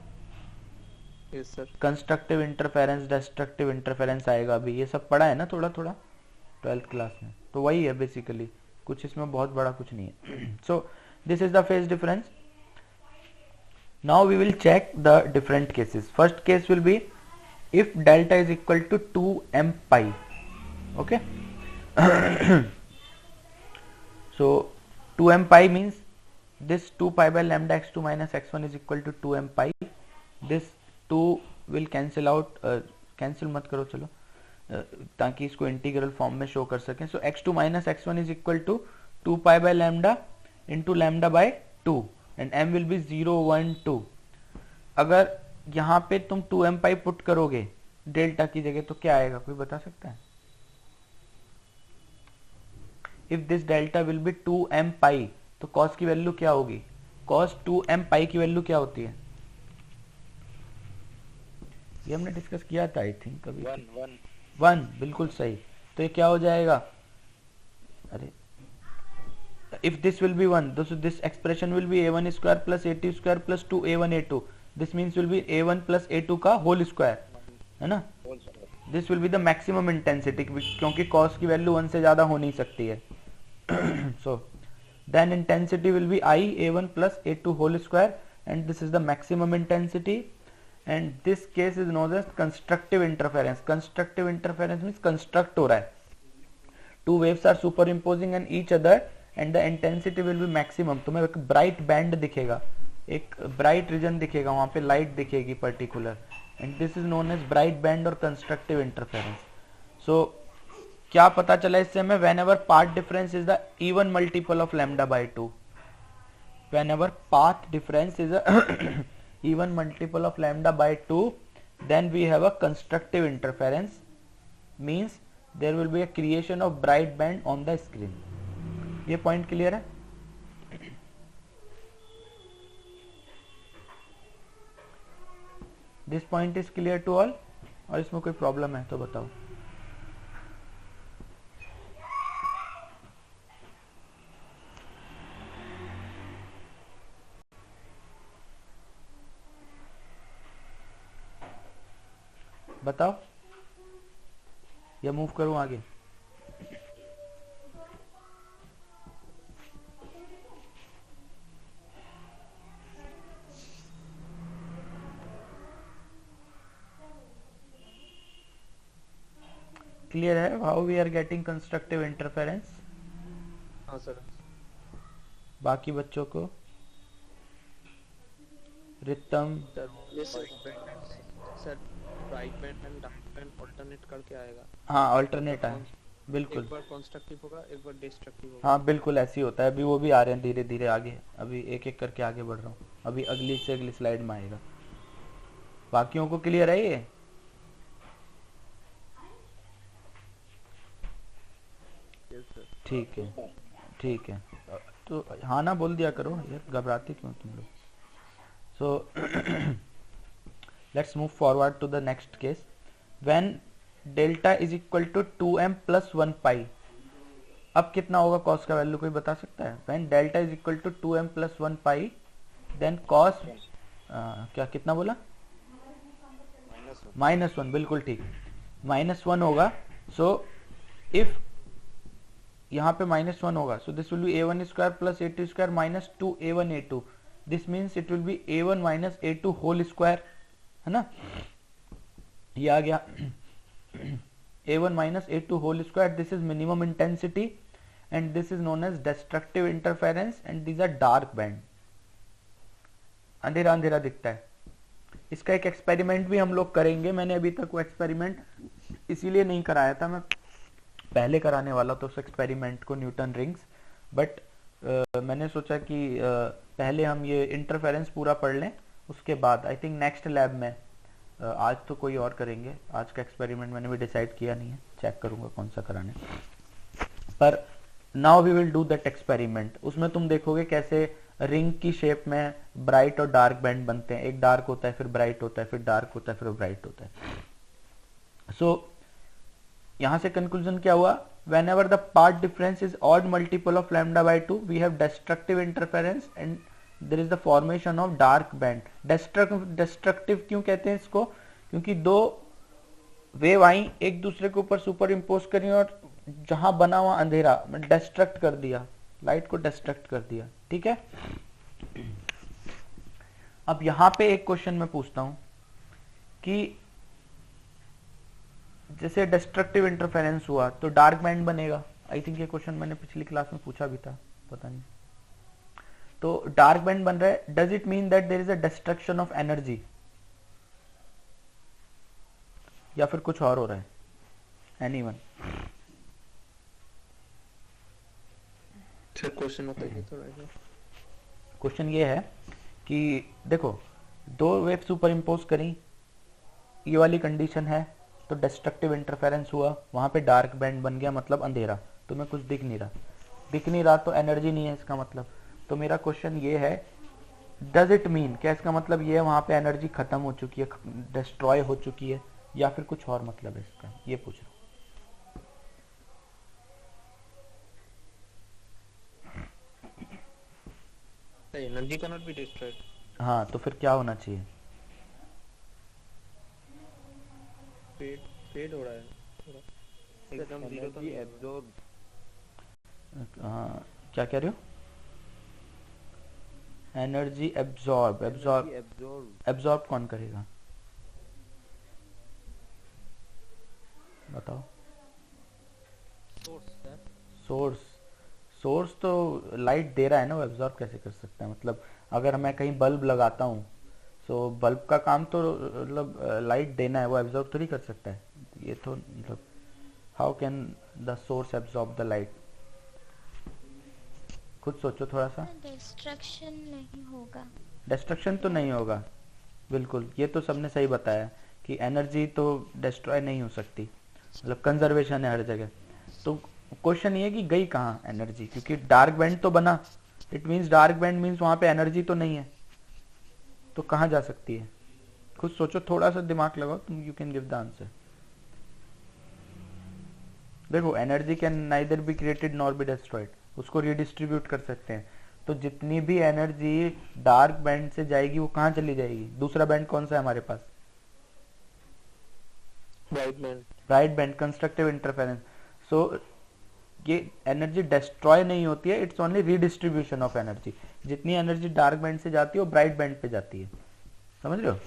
Yes sir. Constructive interference, destructive interference आएगा अभी, ये सब पढ़ा है ना थोड़ा थोड़ा 12th क्लास में, तो वही है बेसिकली, कुछ इसमें बहुत बड़ा कुछ नहीं है। So this is the phase difference. Now we will check the different cases. First case will be if delta is equal to 2m pi. Okay, so 2m pi means this 2 pi by lambda x2 minus x1 is equal to 2m pi. This 2 will cancel out, cancel मत करो चलो, ताकि इसको integral form में show कर सकें। So x2 minus x1 is equal to 2 pi by lambda into lambda by 2 and m will be 0 1 2। अगर यहाँ पे तुम 2m pi पुट करोगे डेल्टा की जगह तो क्या आएगा, कोई बता सकता है? If this delta will be 2m पाई तो cos की वैल्यू क्या होगी? cos 2m पाई की वैल्यू क्या होती है? ये हमने डिस्कस किया था आई थिंक कभी। 1 बिल्कुल सही। तो ये क्या हो जाएगा? अरे if this will be 1 this expression will be a1 square plus a2 square plus 2a1 a2। This means will be a1 plus a2 का होल स्क्वायर, है ना? This will be the maximum intensity, क्योंकि cos की value 1 से ज्यादा हो नहीं सकती है। So then intensity will be I a1 plus a2 whole square and this is the maximum intensity, and this case is known as constructive interference. Constructive interference means construct हो रहा है, two waves are superimposing on each other and the intensity will be maximum। तुम्हें एक bright band दिखेगा, एक bright region दिखेगा, वहाँ पे light दिखेगी particular, and this is known as bright band or constructive interference। So क्या पता चला इससे हमें? whenever path difference is the even multiple of lambda by 2, whenever path difference is a even multiple of lambda by 2, then we have a constructive interference, means there will be a creation of bright band on the screen। ये point clear है? This point is clear to all? और इसमें कोई problem है तो बताओ। बताओ, या मूव करूं आगे? क्लियर है how we are getting constructive interference? हाँ सर। बाकी बच्चों को? Ritam? Sir right band and left band alternate करके आएगा। हाँ अल्टरनेट है, बिल्कुल। एक बार कंस्ट्रक्टिव होगा, एक बार डिस्ट्रक्टिव होगा। हाँ बिल्कुल ऐसे ही होता है। अभी वो भी आ रहे हैं धीरे धीरे आगे, अभी एक एक करके आगे बढ़ रहा हूँ। अभी अगली से अगली स्लाइड में आएगा। बाकियों को क्लियर है ये? ठीक है, ठीक है। तो हाँ ना बोल दिया करो यार, घबराते क्यों तुम लोग? So let's move forward to the next case. When delta is equal to 2m plus 1 pi, अब कितना होगा कॉस का वैल्यू, कोई बता सकता है? When delta is equal to 2m plus 1 pi, then cos क्या कितना बोला? -1, बिल्कुल ठीक, -1 होगा। सो इफ यहाँ पे -1 होगा, so this will be a1 square plus a2 square minus 2a1 a2। This means it will be a1 minus a2 whole square, है ना? ये आ गया a1 minus a2 whole square. This is minimum intensity and this is known as destructive interference and this are dark band. अंधेरा अंधेरा दिखता है। इसका एक एक्सपेरिमेंट भी हम लोग करेंगे। मैंने अभी तक वो एक्सपेरिमेंट इसीलिए नहीं कराया था, मैं पहले कराने वाला था उस एक्सपेरिमेंट को, न्यूटन रिंग्स, बट मैंने सोचा कि पहले हम ये इंटरफेरेंस पूरा पढ़ लें, उसके बाद आई थिंक नेक्स्ट लैब में आज तो कोई और करेंगे। आज का एक्सपेरिमेंट मैंने भी डिसाइड किया नहीं है, चेक करूंगा कौन सा कराने। पर now we will do that experiment. उसमें तुम देखोगे कैसे रिंग की शेप में ब्राइट और डार्क बैंड बनते हैं। एक डार्क होता है, फिर ब्राइट होता है, फिर डार्क होता है, फिर ब्राइट होता है। सो यहां से कंक्लूजन क्या हुआ? whenever the path difference is odd multiple of lambda by 2, we have destructive interference and there is the formation of dark band. destructive क्यों कहते हैं इसको? क्योंकि दो वेव आई, एक दूसरे के ऊपर सुपर इम्पोज करी और जहां बना वहां अंधेरा डिस्ट्रक्ट कर दिया, लाइट को डिस्ट्रक्ट कर दिया। ठीक है, अब यहां पे एक क्वेश्चन मैं पूछता हूं कि जैसे डिस्ट्रक्टिव इंटरफेरेंस हुआ तो डार्क बैंड बनेगा। आई थिंक ये क्वेश्चन मैंने पिछली क्लास में पूछा भी था, पता नहीं। तो डार्क बैंड बन रहा है, does it mean that there is a destruction of energy, या फिर कुछ और हो रहा है? एनीवन? क्वेश्चन बताइए थोड़ा। क्वेश्चन ये है कि देखो दो वेव सुपर इम्पोज करी, ये वाली कंडीशन है, तो डिस्ट्रक्टिव इंटरफेरेंस हुआ, वहां पे डार्क बैंड बन गया, मतलब अंधेरा। तुम्हें कुछ दिख नहीं रहा तो एनर्जी नहीं है इसका मतलब। तो मेरा क्वेश्चन ये है, डज इट मीन, क्या इसका मतलब ये है वहां पे एनर्जी खत्म हो चुकी है, डिस्ट्रॉय हो चुकी है, या फिर कुछ और मतलब है इसका? ये पूछ रहा हूं। Energy can not be destroyed. हाँ, तो फिर क्या होना चाहिए? फेड हो रहा है थोड़ा, एकदम जीरो तो एब्जॉर्ब। क्या कह रहे हो? Energy absorb? एब्जॉर्ब कौन करेगा बताओ? सोर्स तो लाइट दे रहा है ना, वो एब्जॉर्ब कैसे कर सकता है? मतलब अगर मैं कहीं बल्ब लगाता हूँ, तो बल्ब का काम तो मतलब लाइट देना है, वो एब्जॉर्ब थोड़ी कर सकता है। ये तो मतलब how can the source absorb the light? खुद सोचो थोड़ा सा। डिस्ट्रक्शन नहीं होगा। डिस्ट्रक्शन तो नहीं होगा, बिल्कुल। ये तो सबने सही बताया कि एनर्जी तो डिस्ट्रॉय नहीं हो सकती, मतलब कंजर्वेशन है हर जगह। तो क्वेश्चन ये है कि गई कहाँ एनर्जी? क्योंकि डार्क बैंड तो बना, it means dark band means वहां पे एनर्जी तो नहीं है, तो कहाँ जा सकती है? खुद सोचो, थोड़ा सा दिमाग लगाओ तुम, you can give the answer. देखो energy can neither be created nor be destroyed, उसको रिडिस्ट्रीब्यूट कर सकते हैं। तो जितनी भी एनर्जी डार्क बैंड से जाएगी वो कहाँ चली जाएगी? दूसरा बैंड कौन सा है हमारे पास? Bright band constructive interference. So ये एनर्जी डिस्ट्रॉय नहीं होती है, it's only redistribution of energy. जितनी एनर्जी डार्क बैंड से जाती है वो ब्राइट बैंड पे जाती है, समझ रहे हो?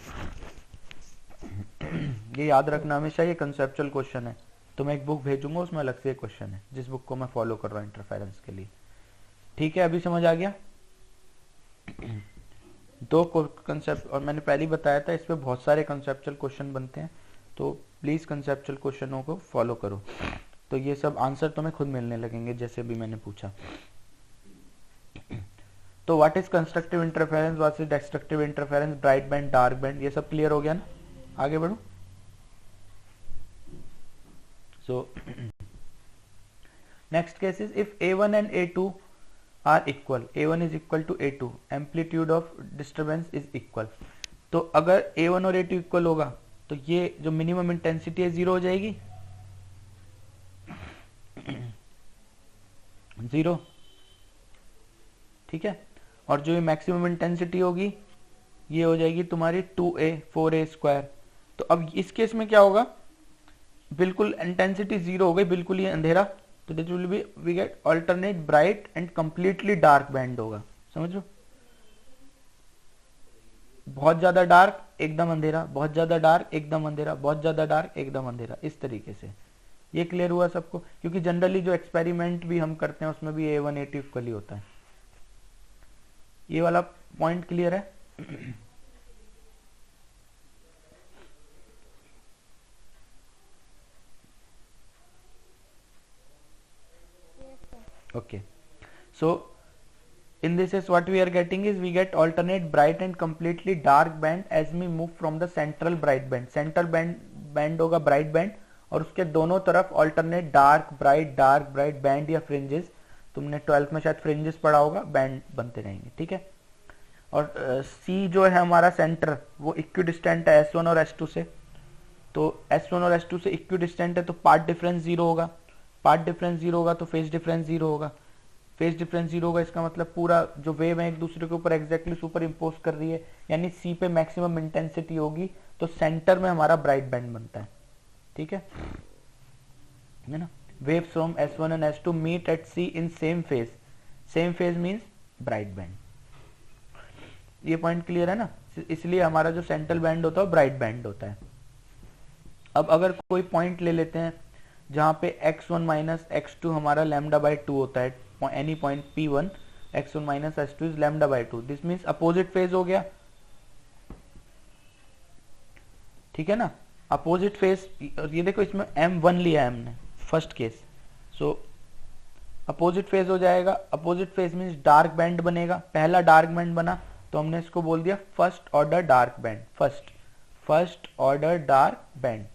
ये याद रखना हमेशा, ये कंसेप्चुअल क्वेश्चन है। तो मैं एक बुक भेजूंगा, उसमें अलग से क्वेश्चन है, जिस बुक को मैं फॉलो कर रहा हूँ इंटरफेरेंस के लिए। ठीक है, अभी समझ आ गया? दो कंसेप्ट, और मैंने पहले ही बताया था इस पे बहुत सारे कंसेप्चुअल क्वेश्चन बनते हैं, तो प्लीज कंसेप्चुअल क्वेश्चनों को फॉलो करो। तो ये सब आंसर तुम्हें खुद मिलने लगेंगे, जैसे भी मैंने पूछा। तो what is constructive interference, what is destructive interference, bright band, dark band, ये सब क्लियर हो गया ना? आगे बढ़ो। So next case is if A1 and A2 are equal, A1 is equal to A2, amplitude of disturbance is equal। तो अगर A1 और A2 इक्वल होगा तो ये जो मिनिमम इंटेंसिटी है जीरो हो जाएगी, जीरो, ठीक है। और जो ये मैक्सिमम इंटेंसिटी होगी ये हो जाएगी तुम्हारी 2A 4A स्क्वायर। तो अब इस केस में क्या होगा, बिल्कुल इंटेंसिटी जीरो हो गई, बिल्कुल ही अंधेरा, तो this will be we get alternate bright and completely dark band होगा, समझ लो? बहुत ज्यादा डार्क एकदम अंधेरा, बहुत ज्यादा डार्क एकदम अंधेरा, बहुत ज्यादा डार्क एकदम अंधेरा, इस तरीके से। ये क्लियर हुआ सबको? क्योंकि जनरली जो एक्सपेरिमेंट भी हम करते हैं उसमें भी A1 A2 इक्वल ही होता है। ये वाला पॉइंट क्लियर है? Okay, so in this is what we are getting is we get alternate bright and completely dark band as we move from the central bright band। central band होगा bright band और उसके दोनों तरफ alternate dark bright band या fringes, तुमने 12th में शायद fringes पढ़ा होगा, band बनते रहेंगे, ठीक है। और C जो है हमारा सेंटर वो इक्विडिस्टेंट है S1 और S2 से, तो S1 और S2 से इक्विडिस्टेंट है तो पाथ डिफरेंस जीरो होगा, पाथ डिफरेंस जीरो होगा तो फेज डिफरेंस जीरो होगा, फेज डिफरेंस जीरो होगा, इसका मतलब पूरा जो वेव है एक दूसरे के ऊपर एग्जैक्टली सुपर इम्पोज कर रही है, यानी सी पे मैक्सिमम इंटेंसिटी होगी, तो सेंटर में हमारा ब्राइट बैंड बनता है, ठीक है ना। Waves from S1 and S2 meet at C in same phase means bright band. ये पॉइंट क्लियर है ना? इसलिए हमारा जो सेंट्रल बैंड होता है ब्राइट बैंड होता है। अब अगर कोई पॉइंट ले लेते हैं जहां पे x1 माइनस x2 हमारा लैम्डा बाई 2 होता है, any point P1 x1 minus x2 is lambda by 2, this means opposite phase हो गया, ठीक है ना। अपोजिट फेज, ये देखो इसमें M1 लिया है हमने फर्स्ट केस, सो अपोजिट फेज हो जाएगा। Opposite phase means dark band बनेगा, पहला डार्क बैंड बना तो हमने इसको बोल दिया first order dark band, first order dark band.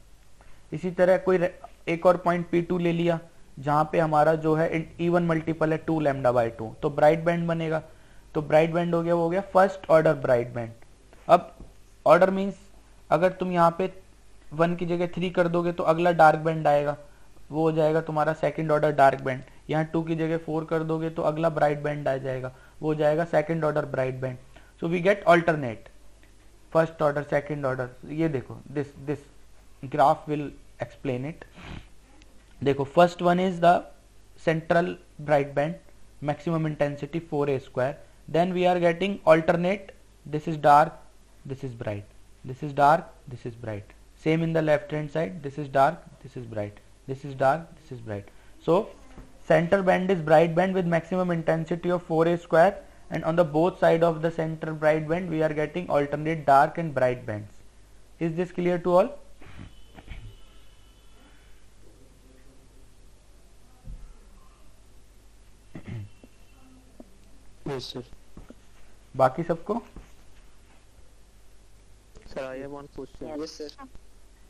इसी तरह कोई एक और पॉइंट P2 ले लिया जहां पे हमारा जो है इवन मल्टीपल है 2 लैम्डा बाई 2, तो ब्राइट बैंड बनेगा, तो ब्राइट बैंड हो गया, वो हो गया फर्स्ट ऑर्डर ब्राइट बैंड। अब ऑर्डर मीन्स अगर तुम यहाँ पे 1 की जगह 3 कर दोगे तो अगला डार्क बैंड आएगा, वो हो जाएगा तुम्हारा सेकंड ऑर्डर डार्क बैंड। यहाँ 2 की जगह 4 कर दोगे तो अगला ब्राइट बैंड आ जाएगा, वो हो जाएगा second order bright band. So we get alternate first order second order. ये देखो this graph will explain it। देखो first one is the central bright band, maximum intensity 4A square, then we are getting alternate, this is dark, this is bright, this is dark, this is bright, same in the left hand side, this is dark, this is bright, this is dark, this is bright. So center band is bright band with maximum intensity of 4A square, and on the both side of the center bright band we are getting alternate dark and bright bands। is this clear to all? Yes sir। बाकी सबको? Sir I have one question। Yes sir।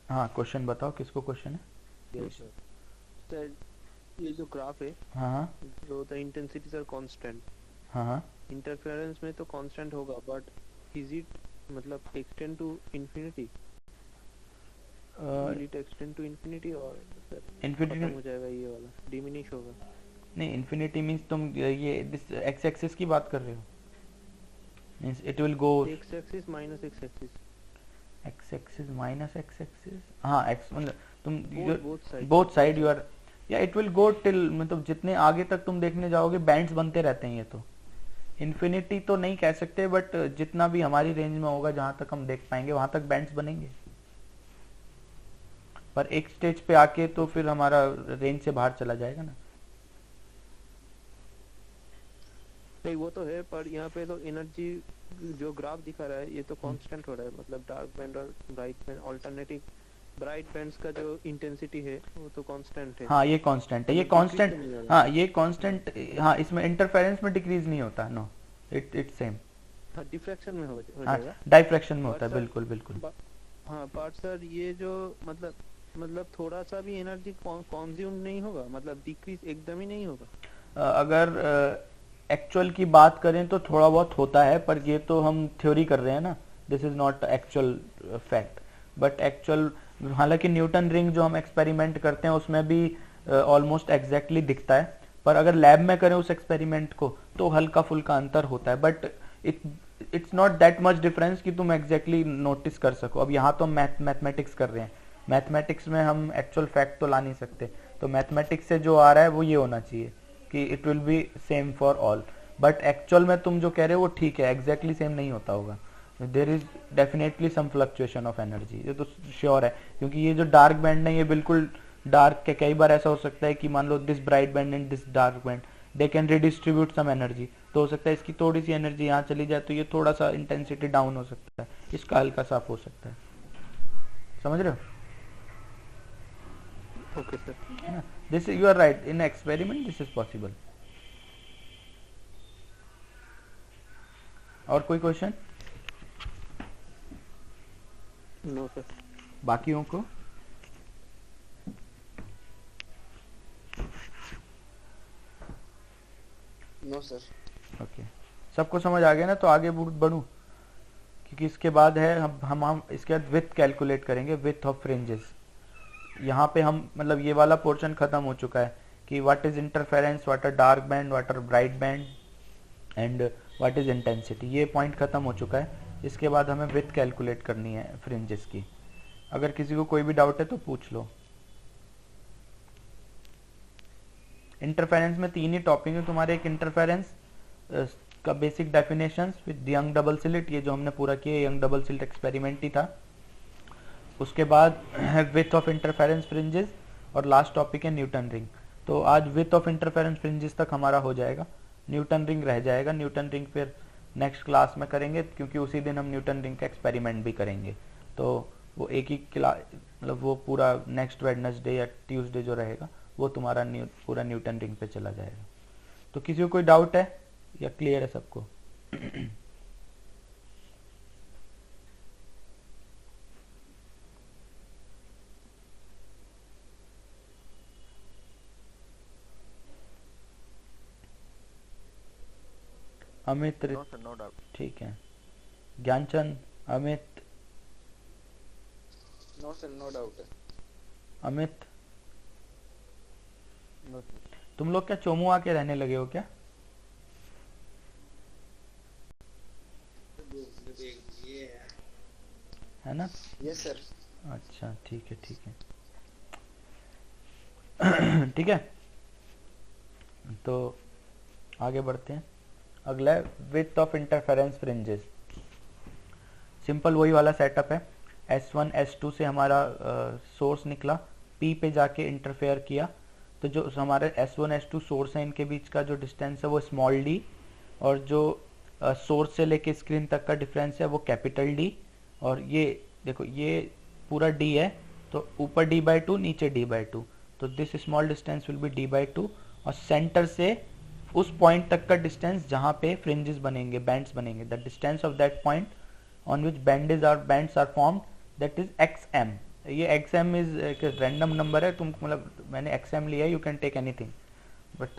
हाँ question बताओ, किसको question है? Yes sir। Sir ये जो graph है, हाँ जो द इंटेंसिटीज आर कांस्टेंट, हाँ इंटरफेरेंस में तो कांस्टेंट होगा, बट इज इट मतलब extend to infinity, will it extend to infinity और इंफिनिटी खत्म हो जाएगा, ये वाला डिमिनिश होगा? नहीं, इंफिनिटी मींस तुम ये दिस एक्स एक्सिस की बात कर रहे हो, means it will go X axis minus X axis, X axis minus X axis, हाँ एक्स मतलब तुम both both side you are, या इट विल गो टिल, मतलब जितने आगे तक तुम देखने जाओगे बैंड्स बनते रहते हैं ये तो। इन्फिनिटी तो नहीं कह सकते, बट जितना भी हमारी रेंज में होगा जहां तक हम देख पाएंगे वहां तक बैंड्स बनेंगे। पर एक स्टेज पे आके तो फिर हमारा रेंज से बाहर चला जाएगा ना। नहीं वो तो है, पर यहाँ पे तो एनर्जी जो ग्राफ दिखा रहा है ये तो कांस्टेंट हो रहा है, मतलब डार्क बैंड और bright band alternative bright bands का जो इंटेंसिटी है वो तो कांस्टेंट है। हाँ ये कांस्टेंट है, ये कांस्टेंट, हाँ ये कांस्टेंट, हाँ इसमें इंटरफेरेंस में डिक्रीज नहीं होता, नो इट सेम। हाँ डिफ्रैक्शन में हो हाँ जाएगा, डाइफ्रैक्शन में और होता है, सर बिल्कुल बिल्कुल। हाँ बट सर ये जो मतलब थोड़ा सा भी एनर्जी कंज्यूम नहीं होगा, मतलब डिक्रीज एकदम ही नहीं होगा। अगर एक्चुअल की बात करें तो थोड़ा बहुत होता है, पर ये तो हम थ्योरी कर रहे हैं ना, this is not actual fact. But actual, हालांकि न्यूटन रिंग जो हम एक्सपेरिमेंट करते हैं उसमें भी ऑलमोस्ट एग्जैक्टली दिखता है, पर अगर लैब में करें उस एक्सपेरिमेंट को तो हल्का फुल्का अंतर होता है, but it's not that much difference कि तुम एग्जैक्टली नोटिस कर सको। अब यहाँ तो हम मैथमेटिक्स कर रहे हैं, मैथमेटिक्स में हम एक्चुअल फैक्ट तो ला नहीं सकते, तो मैथमेटिक्स से जो आ रहा है वो ये होना चाहिए कि it will B same for all. But actual में तुम जो कह रहे हो वो ठीक है, एग्जैक्टली सेम नहीं होता होगा, there is definitely some fluctuation of energy, ये तो श्योर है। क्योंकि ये जो डार्क बैंड है ये बिल्कुल डार्क के, कई बार ऐसा हो सकता है कि मान लो this bright band and this dark band they can redistribute some energy, तो हो सकता है इसकी थोड़ी सी एनर्जी यहाँ चली जाए तो ये थोड़ा सा इंटेंसिटी डाउन हो सकता है, इसका हल्का सा अप हो सकता है, समझ रहे हो? Okay sir, this you are right, in experiment this is possible. और कोई क्वेश्चन नो सर। बाकियों को? No sir. ओके, सबको समझ आ गया ना? तो आगे बढ़ूं, क्योंकि इसके बाद है हम इसके बाद विथ कैलकुलेट करेंगे, विथ ऑफ फ्रिंजेस। यहाँ पे हम मतलब ये वाला पोर्शन खत्म हो चुका है कि what is interference, what are dark band, what are bright band and what is intensity, ये पॉइंट खत्म हो चुका है। इसके बाद हमें विथ कैलकुलेट करनी है फ्रिंजेस की। अगर किसी को कोई भी डाउट है तो पूछ लो। इंटरफेरेंस में 3 ही टॉपिक है तुम्हारे, एक इंटरफेरेंस का basic definitions with young double slit, ये जो हमने पूरा किया यंग डबल स्लिट एक्सपेरिमेंट ही था। उसके बाद विथ ऑफ इंटरफेरेंस फ्रिंजेस, और लास्ट टॉपिक है न्यूटन रिंग। तो आज विथ ऑफ इंटरफेरेंस फ्रिंजेस तक हमारा हो जाएगा, न्यूटन रिंग रह जाएगा। न्यूटन रिंग फिर नेक्स्ट क्लास में करेंगे, क्योंकि उसी दिन हम न्यूटन रिंग का एक्सपेरिमेंट भी करेंगे, तो वो एक ही क्लास, मतलब वो पूरा नेक्स्ट वेडनेसडे या ट्यूसडे जो रहेगा वो तुम्हारा पूरा न्यूटन रिंग पे चला जाएगा। तो किसी को कोई डाउट है या क्लियर है सबको? Amit, no doubt. ठीक है। Gyanchand, Amit, no sir, no doubt है। Amit, no sir. तुम लोग क्या चोमू आके रहने लगे हो क्या? है ना? Yes sir. अच्छा ठीक है, ठीक है। ठीक है, तो आगे बढ़ते हैं। अगला है width of interference fringes. Simple वही वाला सेटअप है, S1 S2 से हमारा सोर्स निकला, P पे जाके इंटरफेयर किया, तो जो हमारे S1 S2 सोर्स है इनके बीच का जो डिस्टेंस है वो स्मॉल d, और जो सोर्स से लेके स्क्रीन तक का डिफरेंस है वो कैपिटल D, और ये देखो ये पूरा d है, तो ऊपर d/2 नीचे d/2, तो this small distance will be d/2, और सेंटर से उस पॉइंट तक का डिस्टेंस जहाँ पे फ्रिंजेस बनेंगे, बैंड्स बनेंगे, the distance of that point on which bands are formed, that is xm। ये xm इज एक रैंडम नंबर है, तुम मतलब मैंने xm लिया है, you can take anything, but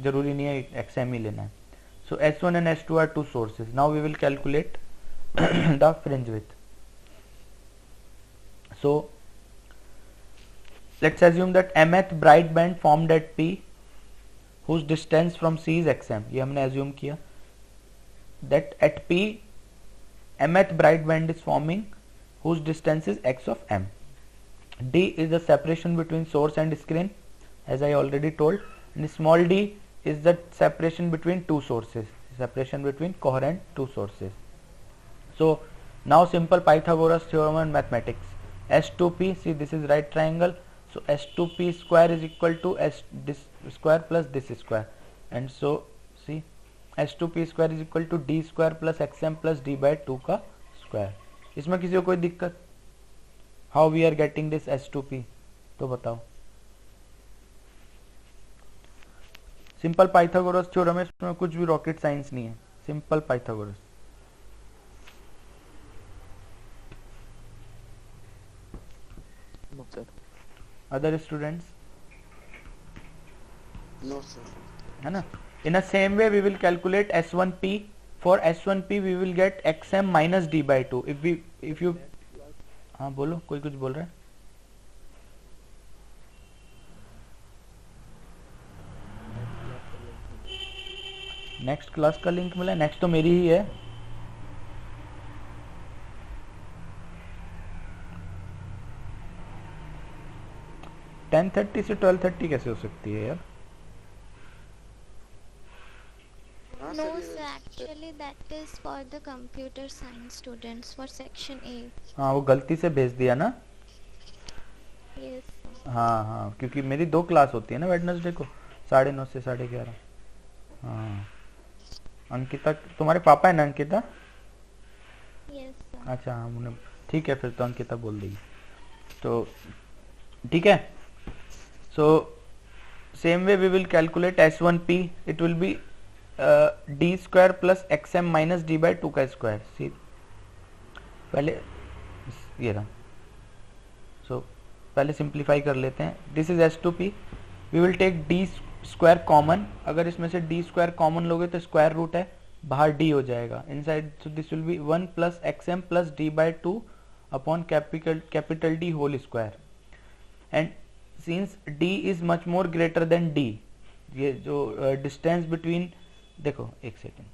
जरूरी नहीं है xm ही लेना है। सो S1 and S2 are two sources. Now we will calculate the fringe width. So let's assume that mth bright band formed at P whose distance from C is xm, ये हमने assume किया, that at P mth bright band is forming whose distance is x of m. D is the separation between source and screen, as I already told, and small d is the separation between two sources, separation between coherent two sources. So now simple Pythagoras theorem in mathematics. S2p, see this is right triangle, so S2p square is equal to S this square plus this square, and so see S2p square is equal to d square plus xm plus d by 2 का square. इसमें किसी को कोई दिक्कत? How we are getting this S2p, तो बताओ. Simple Pythagoras theorem है, इसमें कुछ भी रॉकेट साइंस नहीं है, simple Pythagoras. No sir. Other students? No sir. है ना. In the same way we will calculate S1p. For S1p we will get xm minus d by 2. If you हाँ बोलो, कोई कुछ बोल रहा है. नेक्स्ट क्लास का लिंक मिला. नेक्स्ट तो मेरी ही है. टेन 10:30 से 12:30 कैसे हो सकती है यार? No, sir, actually that is for the computer science students for section A. हाँ वो गलती से भेज दिया ना. Yes, sir. हाँ हाँ, क्योंकि मेरी 2 क्लास होती है ना वेडनेसडे को, 9:30 से 11:30. हाँ अंकिता, तुम्हारे पापा है ना अंकिता? Yes, sir. अच्छा हाँ उन्हें ठीक है, फिर तो अंकिता बोल देगी. तो ठीक है. So same way we will calculate S1p. It will be d square plus xm minus d by 2 का स्क्वायर. सी पहले ये रहा. सो पहले सिंप्लीफाई कर लेते हैं. This is S2p. We will take d square common. अगर इसमें से d स्क्वायर कॉमन लोगे तो स्क्वायर रूट है, बाहर d हो जाएगा inside. So this will be 1 plus xm plus d by 2 upon capital D whole square. And since d is much more greater than d, ये जो डिस्टेंस बिटवीन, देखो एक सेकेंड,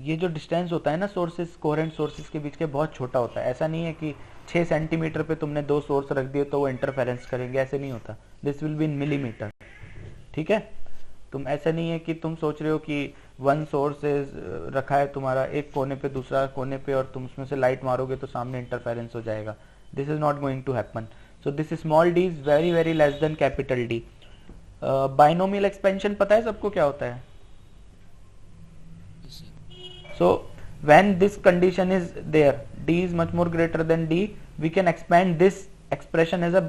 ये जो डिस्टेंस होता है ना सोर्सेस, कोहेरेंट सोर्सेस के बीच के, बहुत छोटा होता है. ऐसा नहीं है कि 6 सेंटीमीटर पे तुमने 2 सोर्स रख दिए तो वो इंटरफेरेंस करेंगे, ऐसे नहीं होता. This will be in millimetre. ठीक है. तुम ऐसा नहीं है कि तुम सोच रहे हो कि 1 सोर्स रखा है तुम्हारा एक कोने पे, दूसरा कोने पे, और तुम उसमें से लाइट मारोगे तो सामने इंटरफेरेंस हो जाएगा. This is not going to happen. So this small d is very very less than capital D. Binomial expansion पता है सबको क्या होता है? So when this condition is there, d is much more greater than d, we can expand this expression as a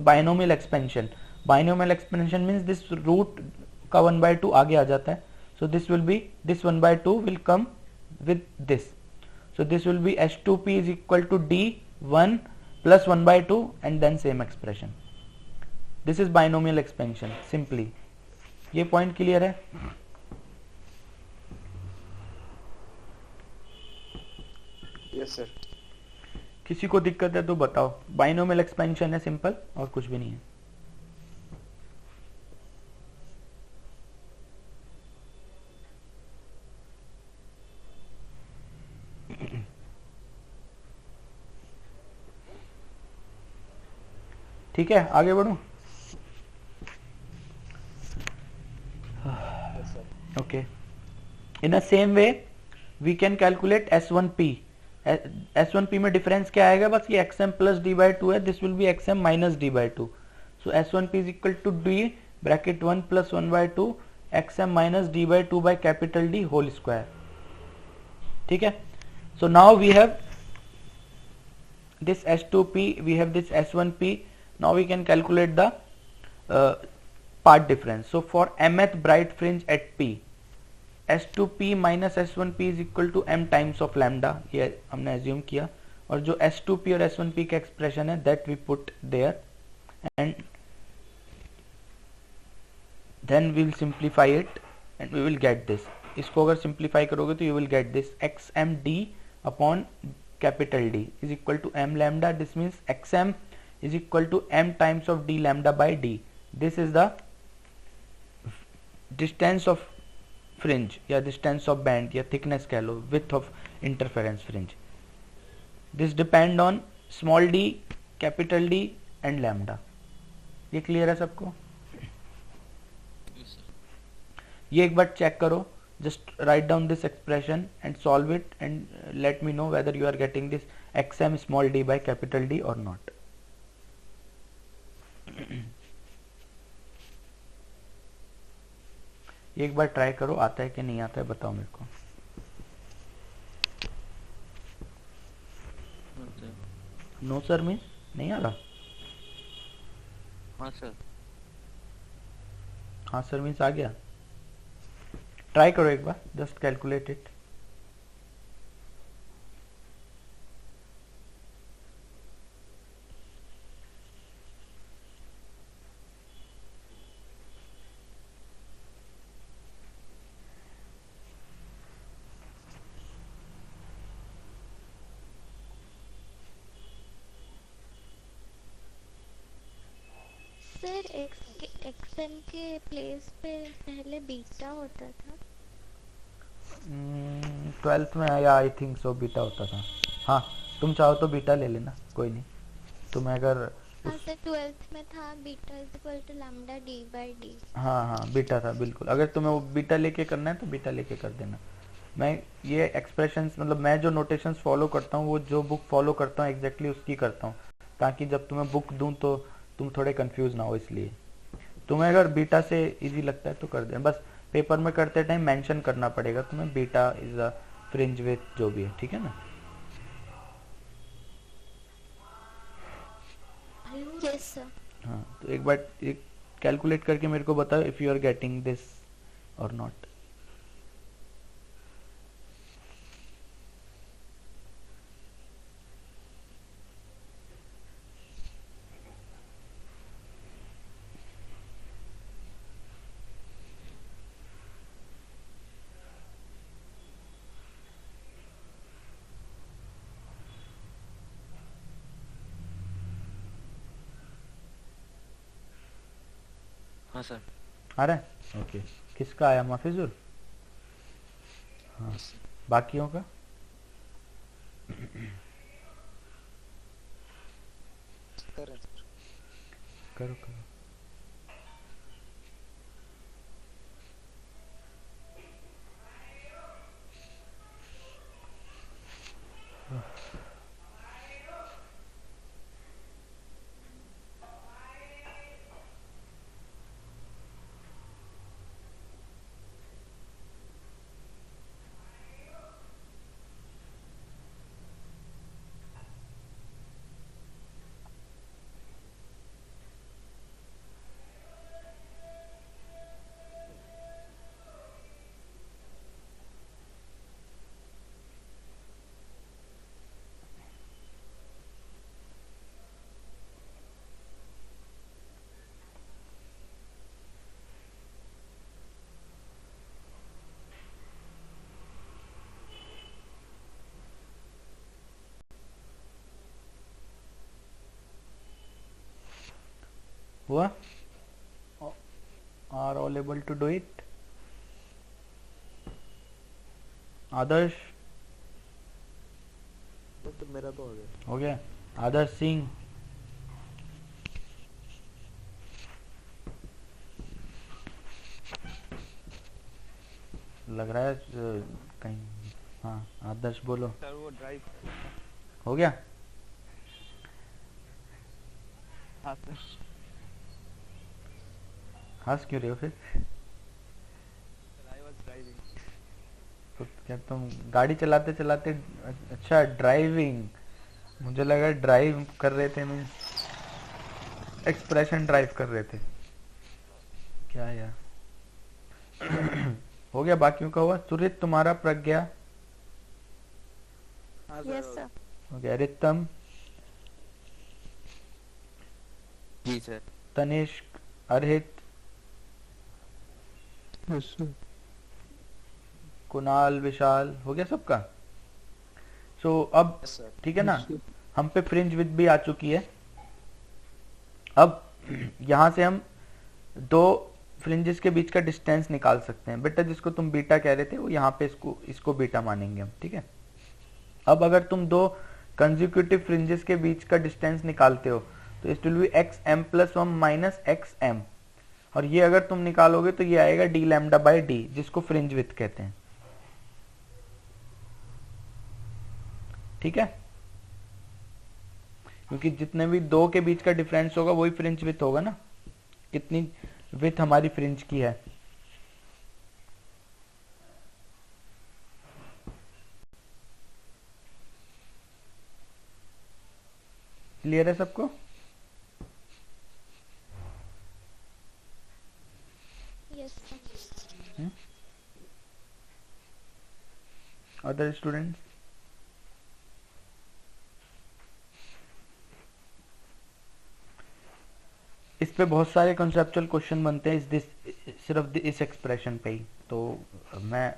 binomial expansion. Binomial expansion means this root का 1/2 आगे आ जाता है. So this will be, this 1/2 will come with this. So this will be S2p is equal to d1 plus 1/2 and then same expression. This is binomial expansion simply. ये point clear है? Yes sir. किसी को दिक्कत है तो बताओ. Binomial expansion है simple, और कुछ भी नहीं है. ठीक है, आगे बढ़ूं. Okay. In the same way we can calculate S1p. S1p में डिफरेंस क्या आएगा? बस ये xm प्लस d बाई 2 है. This will be xm minus d by 2. So S1p is equal to d bracket 1 plus 1/2 xm minus d by 2 by capital D whole square. ठीक है. So now we have this S2p, we have this S1p. Now we can calculate the part difference. So for mth bright fringe at p, S2p minus S1p is equal to m times of lambda. ये हमने assume किया. और जो S2p और S1p का expression है that we put there, and then we will simplify it and we will get this. इसको अगर simplify करोगे तो you will get this xmd upon capital D is equal to m lambda. This means xm is equal to m times of d lambda by d. This is the distance of fringe या distance of band या thickness कह लो, width of interference fringe. This depend on small d capital D and lambda. ये clear है सबको? ये एक बार चेक करो, just right down this expression and solve it and let me know whether you are getting this xm small d by capital D और not. एक बार ट्राई करो, आता है कि नहीं आता है बताओ मेरे को। नो सर मीन्स नहीं आ रहा? हाँ सर। हाँ सर मीन्स आ गया। ट्राई करो एक बार, just calculate it. Sir x m के प्लेस पे पहले बीटा होता था। 12th में आया आई थिंक सो बीटा होता था। हाँ तुम चाहो तो बीटा ले लेना, कोई नहीं। तुम्हें अगर हाँ सर 12th में था beta is equal to lambda d by d। हाँ हाँ बीटा था बिल्कुल। अगर तुम्हें वो बीटा लेके करना है तो बीटा लेके कर देना। मैं ये एक्सप्रेशंस मतलब मैं जो नोटेशंस फॉलो करता हूँ वो जो बुक फॉलो करता हूँ एग्जैक्टली उसकी करता हूँ, ताकि जब तुम्हें बुक दूँ तो तुम थोड़े कंफ्यूज ना हो। इसलिए तुम्हें अगर बीटा से इजी लगता है तो कर देना, बस पेपर में करते टाइम मेंशन करना पड़ेगा तुम्हें beta is a fringe with जो भी है, ठीक है ना? Yes sir. हाँ तो एक बार एक कैलकुलेट करके मेरे को बताओ if you are getting this और नॉट। हाँ सर। आ रहा है? ओके। किसका आया? माफिजुर? हाँ बाकियों का? करें सर। करो करो। हुआ? Are all able to do it? आदर्श तो मेरा तो हो गया। हो गया? आदर्श सिंह, लग रहा है कहीं। हाँ आदर्श बोलो। सर वो ड्राइव हो गया? हाँ सर। हंस क्यों रहे हो फिर? I was driving. तो क्या तुम गाड़ी चलाते चलाते? अच्छा ड्राइविंग, मुझे लगा ड्राइव कर रहे थे, मैं एक्सप्रेशन ड्राइव कर रहे थे क्या यार। हो गया? बाकियों का हुआ? सुरित तुम्हारा? प्रज्ञा? Yes sir. हो गया? रितम? जी sir. Tanishk? Arhit? Yes sir. Kunal? Vishal? हो गया सबका? सो अब ठीक है ना, हम पे फ्रिंज विद भी आ चुकी है। अब यहाँ से हम दो फ्रिंजेस के बीच का डिस्टेंस निकाल सकते हैं। बेटा जिसको तुम बीटा कह रहे थे वो यहाँ पे इसको बीटा मानेंगे हम, ठीक है? अब अगर तुम दो कंसेक्यूटिव फ्रिंजेस के बीच का डिस्टेंस निकालते हो तो it will be x m plus 1 minus x m, और ये अगर तुम निकालोगे तो ये आएगा डी लैम्डा बाई डी, जिसको फ्रिंज विड्थ कहते हैं। ठीक है, क्योंकि जितने भी दो के बीच का डिफरेंस होगा वही फ्रिंज विड्थ होगा ना, कितनी विड्थ हमारी फ्रिंज की है। क्लियर है सबको? Yes sir. Other student? इस पे बहुत सारे कंसेप्चुअल क्वेश्चन बनते हैं सिर्फ इस एक्सप्रेशन पे ही, तो मैं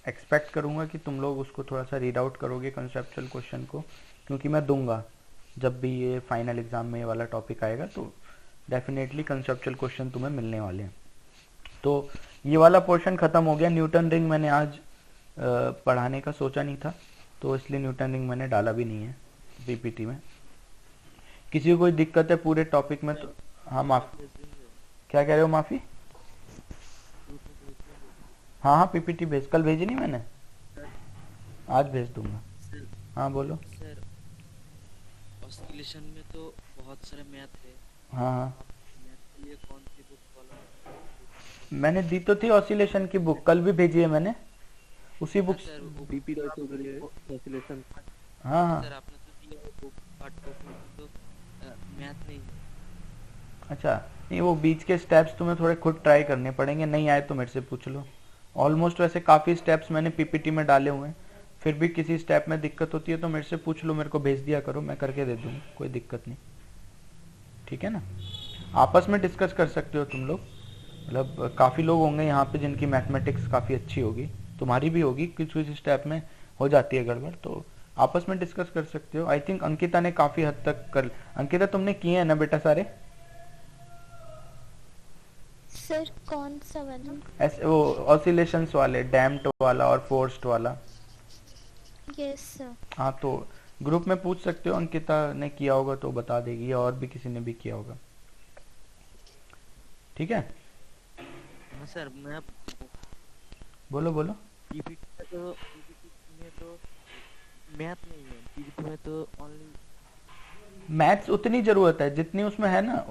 एक्सपेक्ट करूंगा कि तुम लोग उसको थोड़ा सा रीड आउट करोगे कंसेप्चुअल क्वेश्चन को, क्योंकि मैं दूंगा जब भी ये फाइनल एग्जाम में ये वाला टॉपिक आएगा तो डेफिनेटली कंसेप्चुअल क्वेश्चन तुम्हें मिलने वाले हैं। तो ये वाला पोर्शन खत्म हो गया। न्यूटन रिंग मैंने आज पढ़ाने का सोचा नहीं था, तो इसलिए न्यूटन रिंग मैंने डाला भी नहीं है पीपीटी में। किसी को कोई दिक्कत है पूरे टॉपिक में तो हाँ माफी, क्या कह रहे हो? माफी? हाँ हाँ पीपीटी भेज, कल भेजी नहीं मैंने, आज भेज दूंगा। हाँ बोलो। सर ऑस्किलेशन में तो बहुत सारे मैथ है। हाँ हाँ मैथ के लिए कौन सी बुक फॉलो? मैंने दी तो थी ऑसिलेशन की बुक, कल भी भेजी है मैंने उसी बुक। बीपी का ऑसिलेशन। हाँ हाँ सर आपने तो दिया बुक पार्ट तो मैथ नहीं है। अच्छा, नहीं वो बीच के स्टेप्स तुम्हें थोड़े खुद ट्राई करने पड़ेंगे, नहीं आए तो मेरे से पूछ लो। ऑलमोस्ट वैसे काफ़ी स्टेप्स मैंने पीपीटी में डाले हुए हैं, फिर भी किसी स्टेप में दिक्कत होती है तो मेरे से पूछ लो, मेरे को भेज दिया करो, मैं करके दे दूँगा, कोई दिक्कत नहीं। ठीक है ना, आपस में डिस्कस कर सकते हो तुम लोग, मतलब काफ़ी लोग होंगे यहाँ पे जिनकी मैथमेटिक्स काफ़ी अच्छी होगी, तुम्हारी भी होगी, कुछ कुछ स्टेप में हो जाती है गड़बड़, तो आपस में डिस्कस कर सकते हो। आई थिंक अंकिता ने काफ़ी हद तक कर, अंकिता तुमने किए हैं ना बेटा सारे? सर कौन सा वाला? ऐसे वो ऑसिलेशंस वाले, डैम्प्ड वाला और फोर्स्ड वाला। Yes sir. हाँ तो ग्रुप में पूछ सकते हो, अंकिता ने किया होगा तो बता देगी, और भी किसी ने भी किया होगा। ठीक है, हाँ सर मैं बोलो बोलो। पीपीटी में तो मैथ नहीं है, पीपीटी में तो ओनली मैथ्स उतनी जरूरत है जितनी उसमें है ना,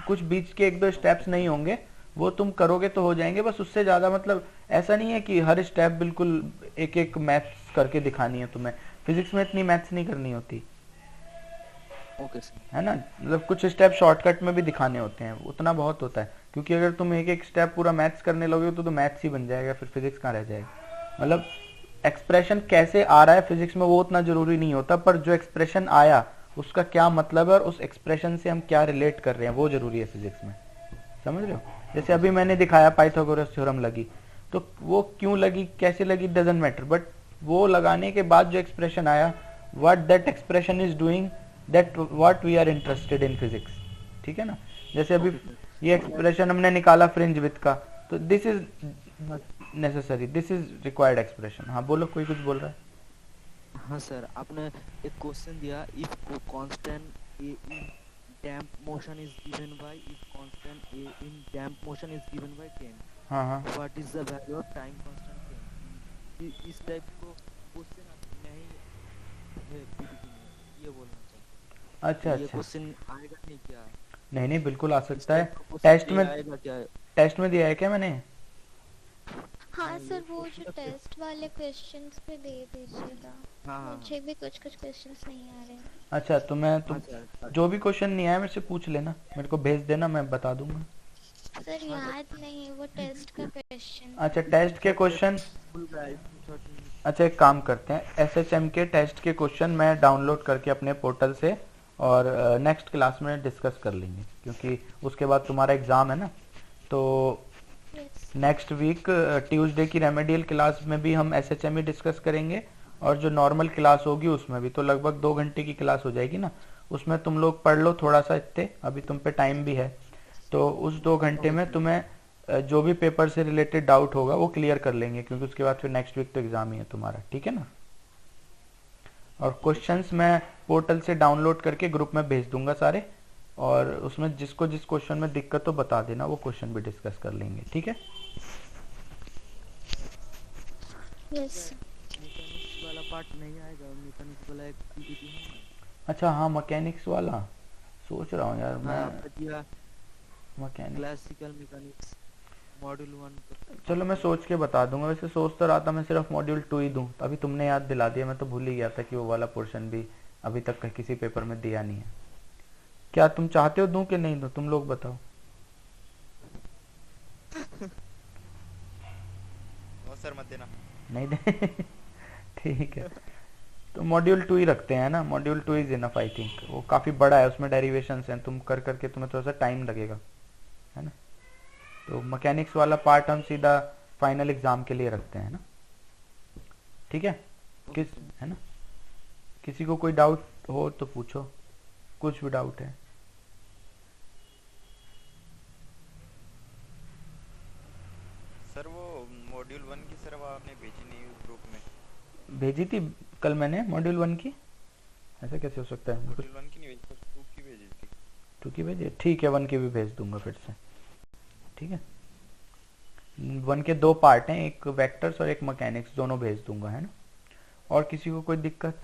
कुछ बीच के एक दो स्टेप्स नहीं होंगे, वो तुम करोगे तो हो जाएंगे, बस उससे ज्यादा मतलब ऐसा नहीं है कि हर स्टेप बिल्कुल एक एक मैथ्स करके दिखानी है तुम्हें। फिजिक्स में इतनी मैथ्स नहीं करनी होती। ओके सर, है ना, मतलब कुछ स्टेप शॉर्टकट में भी दिखाने होते हैं, उतना बहुत होता है, क्योंकि अगर तुम एक एक स्टेप पूरा मैथ्स करने लोगे तो मैथ्स ही बन जाएगा, फिर फिजिक्स कहाँ रह जाएगा। मतलब एक्सप्रेशन कैसे आ रहा है फिजिक्स में वो उतना जरूरी नहीं होता, पर जो एक्सप्रेशन आया उसका क्या मतलब है और उस एक्सप्रेशन से हम क्या रिलेट कर रहे हैं वो जरूरी है फिजिक्स में, समझ रहे हो? जैसे अभी मैंने दिखाया पाइथागोरस थ्योरम लगी, तो वो क्यों लगी कैसे लगी डजंट मैटर, बट वो लगाने के बाद जो एक्सप्रेशन आया, what that expression is doing, that what we are interested in physics. ठीक है ना, जैसे अभी ये एक्सप्रेशन हमने निकाला फ्रिंज विड्थ का, तो this is necessary, this is required expression. हाँ बोलो, कोई कुछ बोल रहा है? हाँ सर आपने एक क्वेश्चन दिया, if constant A in damp motion is given by, if constant A in damp motion is given by 10, हाँ हाँ what is the value of time constant 10? इस टाइप को क्वेश्चन नहीं है पीपीटी में, ये बोलना चाहता हूं। अच्छा ये अच्छा, क्वेश्चन आएगा नहीं क्या? नहीं नहीं बिल्कुल आ इस सकता है। टाइप का क्वेश्चन टेस्ट में, आएगा क्या? टेस्ट में दिया है क्या मैंने? हाँ सर, वो जो टेस्ट वाले क्वेश्चंस पे दे दीजिएगा, हाँ मुझे भी कुछ कुछ क्वेश्चंस नहीं आ रहे। अच्छा तो मैं तुम अच्छा, जो भी क्वेश्चन नहीं आया मेरे से पूछ लेना, मेरे को भेज देना, मैं बता दूंगा। सर याद नहीं वो टेस्ट का क्वेश्चन। अच्छा टेस्ट के क्वेश्चन, अच्छा एक काम करते हैं, एसएचएम के टेस्ट के क्वेश्चन मैं डाउनलोड करके अपने पोर्टल से और नेक्स्ट क्लास में डिस्कस कर लेंगे, क्योंकि उसके बाद तुम्हारा एग्जाम है ना, तो नेक्स्ट वीक ट्यूसडे की रेमेडियल क्लास में भी हम एसएचएम ही डिस्कस करेंगे, और जो नॉर्मल क्लास होगी उसमें भी, तो लगभग 2 घंटे की क्लास हो जाएगी ना, उसमें तुम लोग पढ़ लो थोड़ा सा, इतने अभी तुम पे टाइम भी है, तो उस 2 घंटे में तुम्हें जो भी पेपर से रिलेटेड डाउट होगा वो क्लियर कर लेंगे, क्योंकि उसके बाद फिर नेक्स्ट वीक तो एग्जाम ही है तुम्हारा। ठीक है ना, और क्वेश्चंस मैं पोर्टल से डाउनलोड करके ग्रुप में भेज दूंगा सारे, और उसमें जिसको जिस क्वेश्चन में दिक्कत हो बता देना, वो क्वेश्चन भी डिस्कस कर लेंगे, ठीक है। यस मैकेनिक्स वाला पार्ट नहीं आएगा, मैकेनिक्स वाला एक पीपीटी है। अच्छा हाँ, मैकेनिक्स वाला सोच रहा हूँ यार मैं। दिया मैकेनिक्स, क्लासिकल मैकेनिक्स मॉड्यूल 1 चलो मैं सोच के बता दूंगा। वैसे सोच तो रहा था मैं सिर्फ मॉड्यूल 2 ही दूं, अभी तुमने याद दिला दिया, मैं तो भूल ही गया था कि वो वाला पोर्शन भी अभी तक का किसी पेपर में दिया नहीं है। क्या तुम चाहते हो दूं कि नहीं दूं, तुम लोग बताओ। नो सर मत देना। नहीं दे ठीक है, तो मॉड्यूल 2 ही रखते हैं ना, module 2 is enough I think. वो काफ़ी बड़ा है, उसमें डेरिवेशंस हैं, तुम कर करके तुम्हें थोड़ा सा टाइम लगेगा, है ना। तो मैकेनिक्स वाला पार्ट हम सीधा फाइनल एग्जाम के लिए रखते हैं ना, ठीक है। किस है ना, किसी को कोई डाउट हो तो पूछो, कुछ भी डाउट है। सर वो मॉड्यूल 1 की सर वो आपने भेजी नहीं ग्रुप में। भेजी थी कल मैंने मॉड्यूल 1 की, ऐसा कैसे हो सकता है। मॉड्यूल 1 की नहीं भेजी, 2 की भेजी थी। 2 की भेजी, ठीक है 1 की भी भेज दूंगा फिर से, ठीक है। 1 के 2 पार्ट हैं, एक वेक्टर्स और एक मैकेनिक्स, दोनों भेज दूंगा, है ना। और किसी को कोई दिक्कत?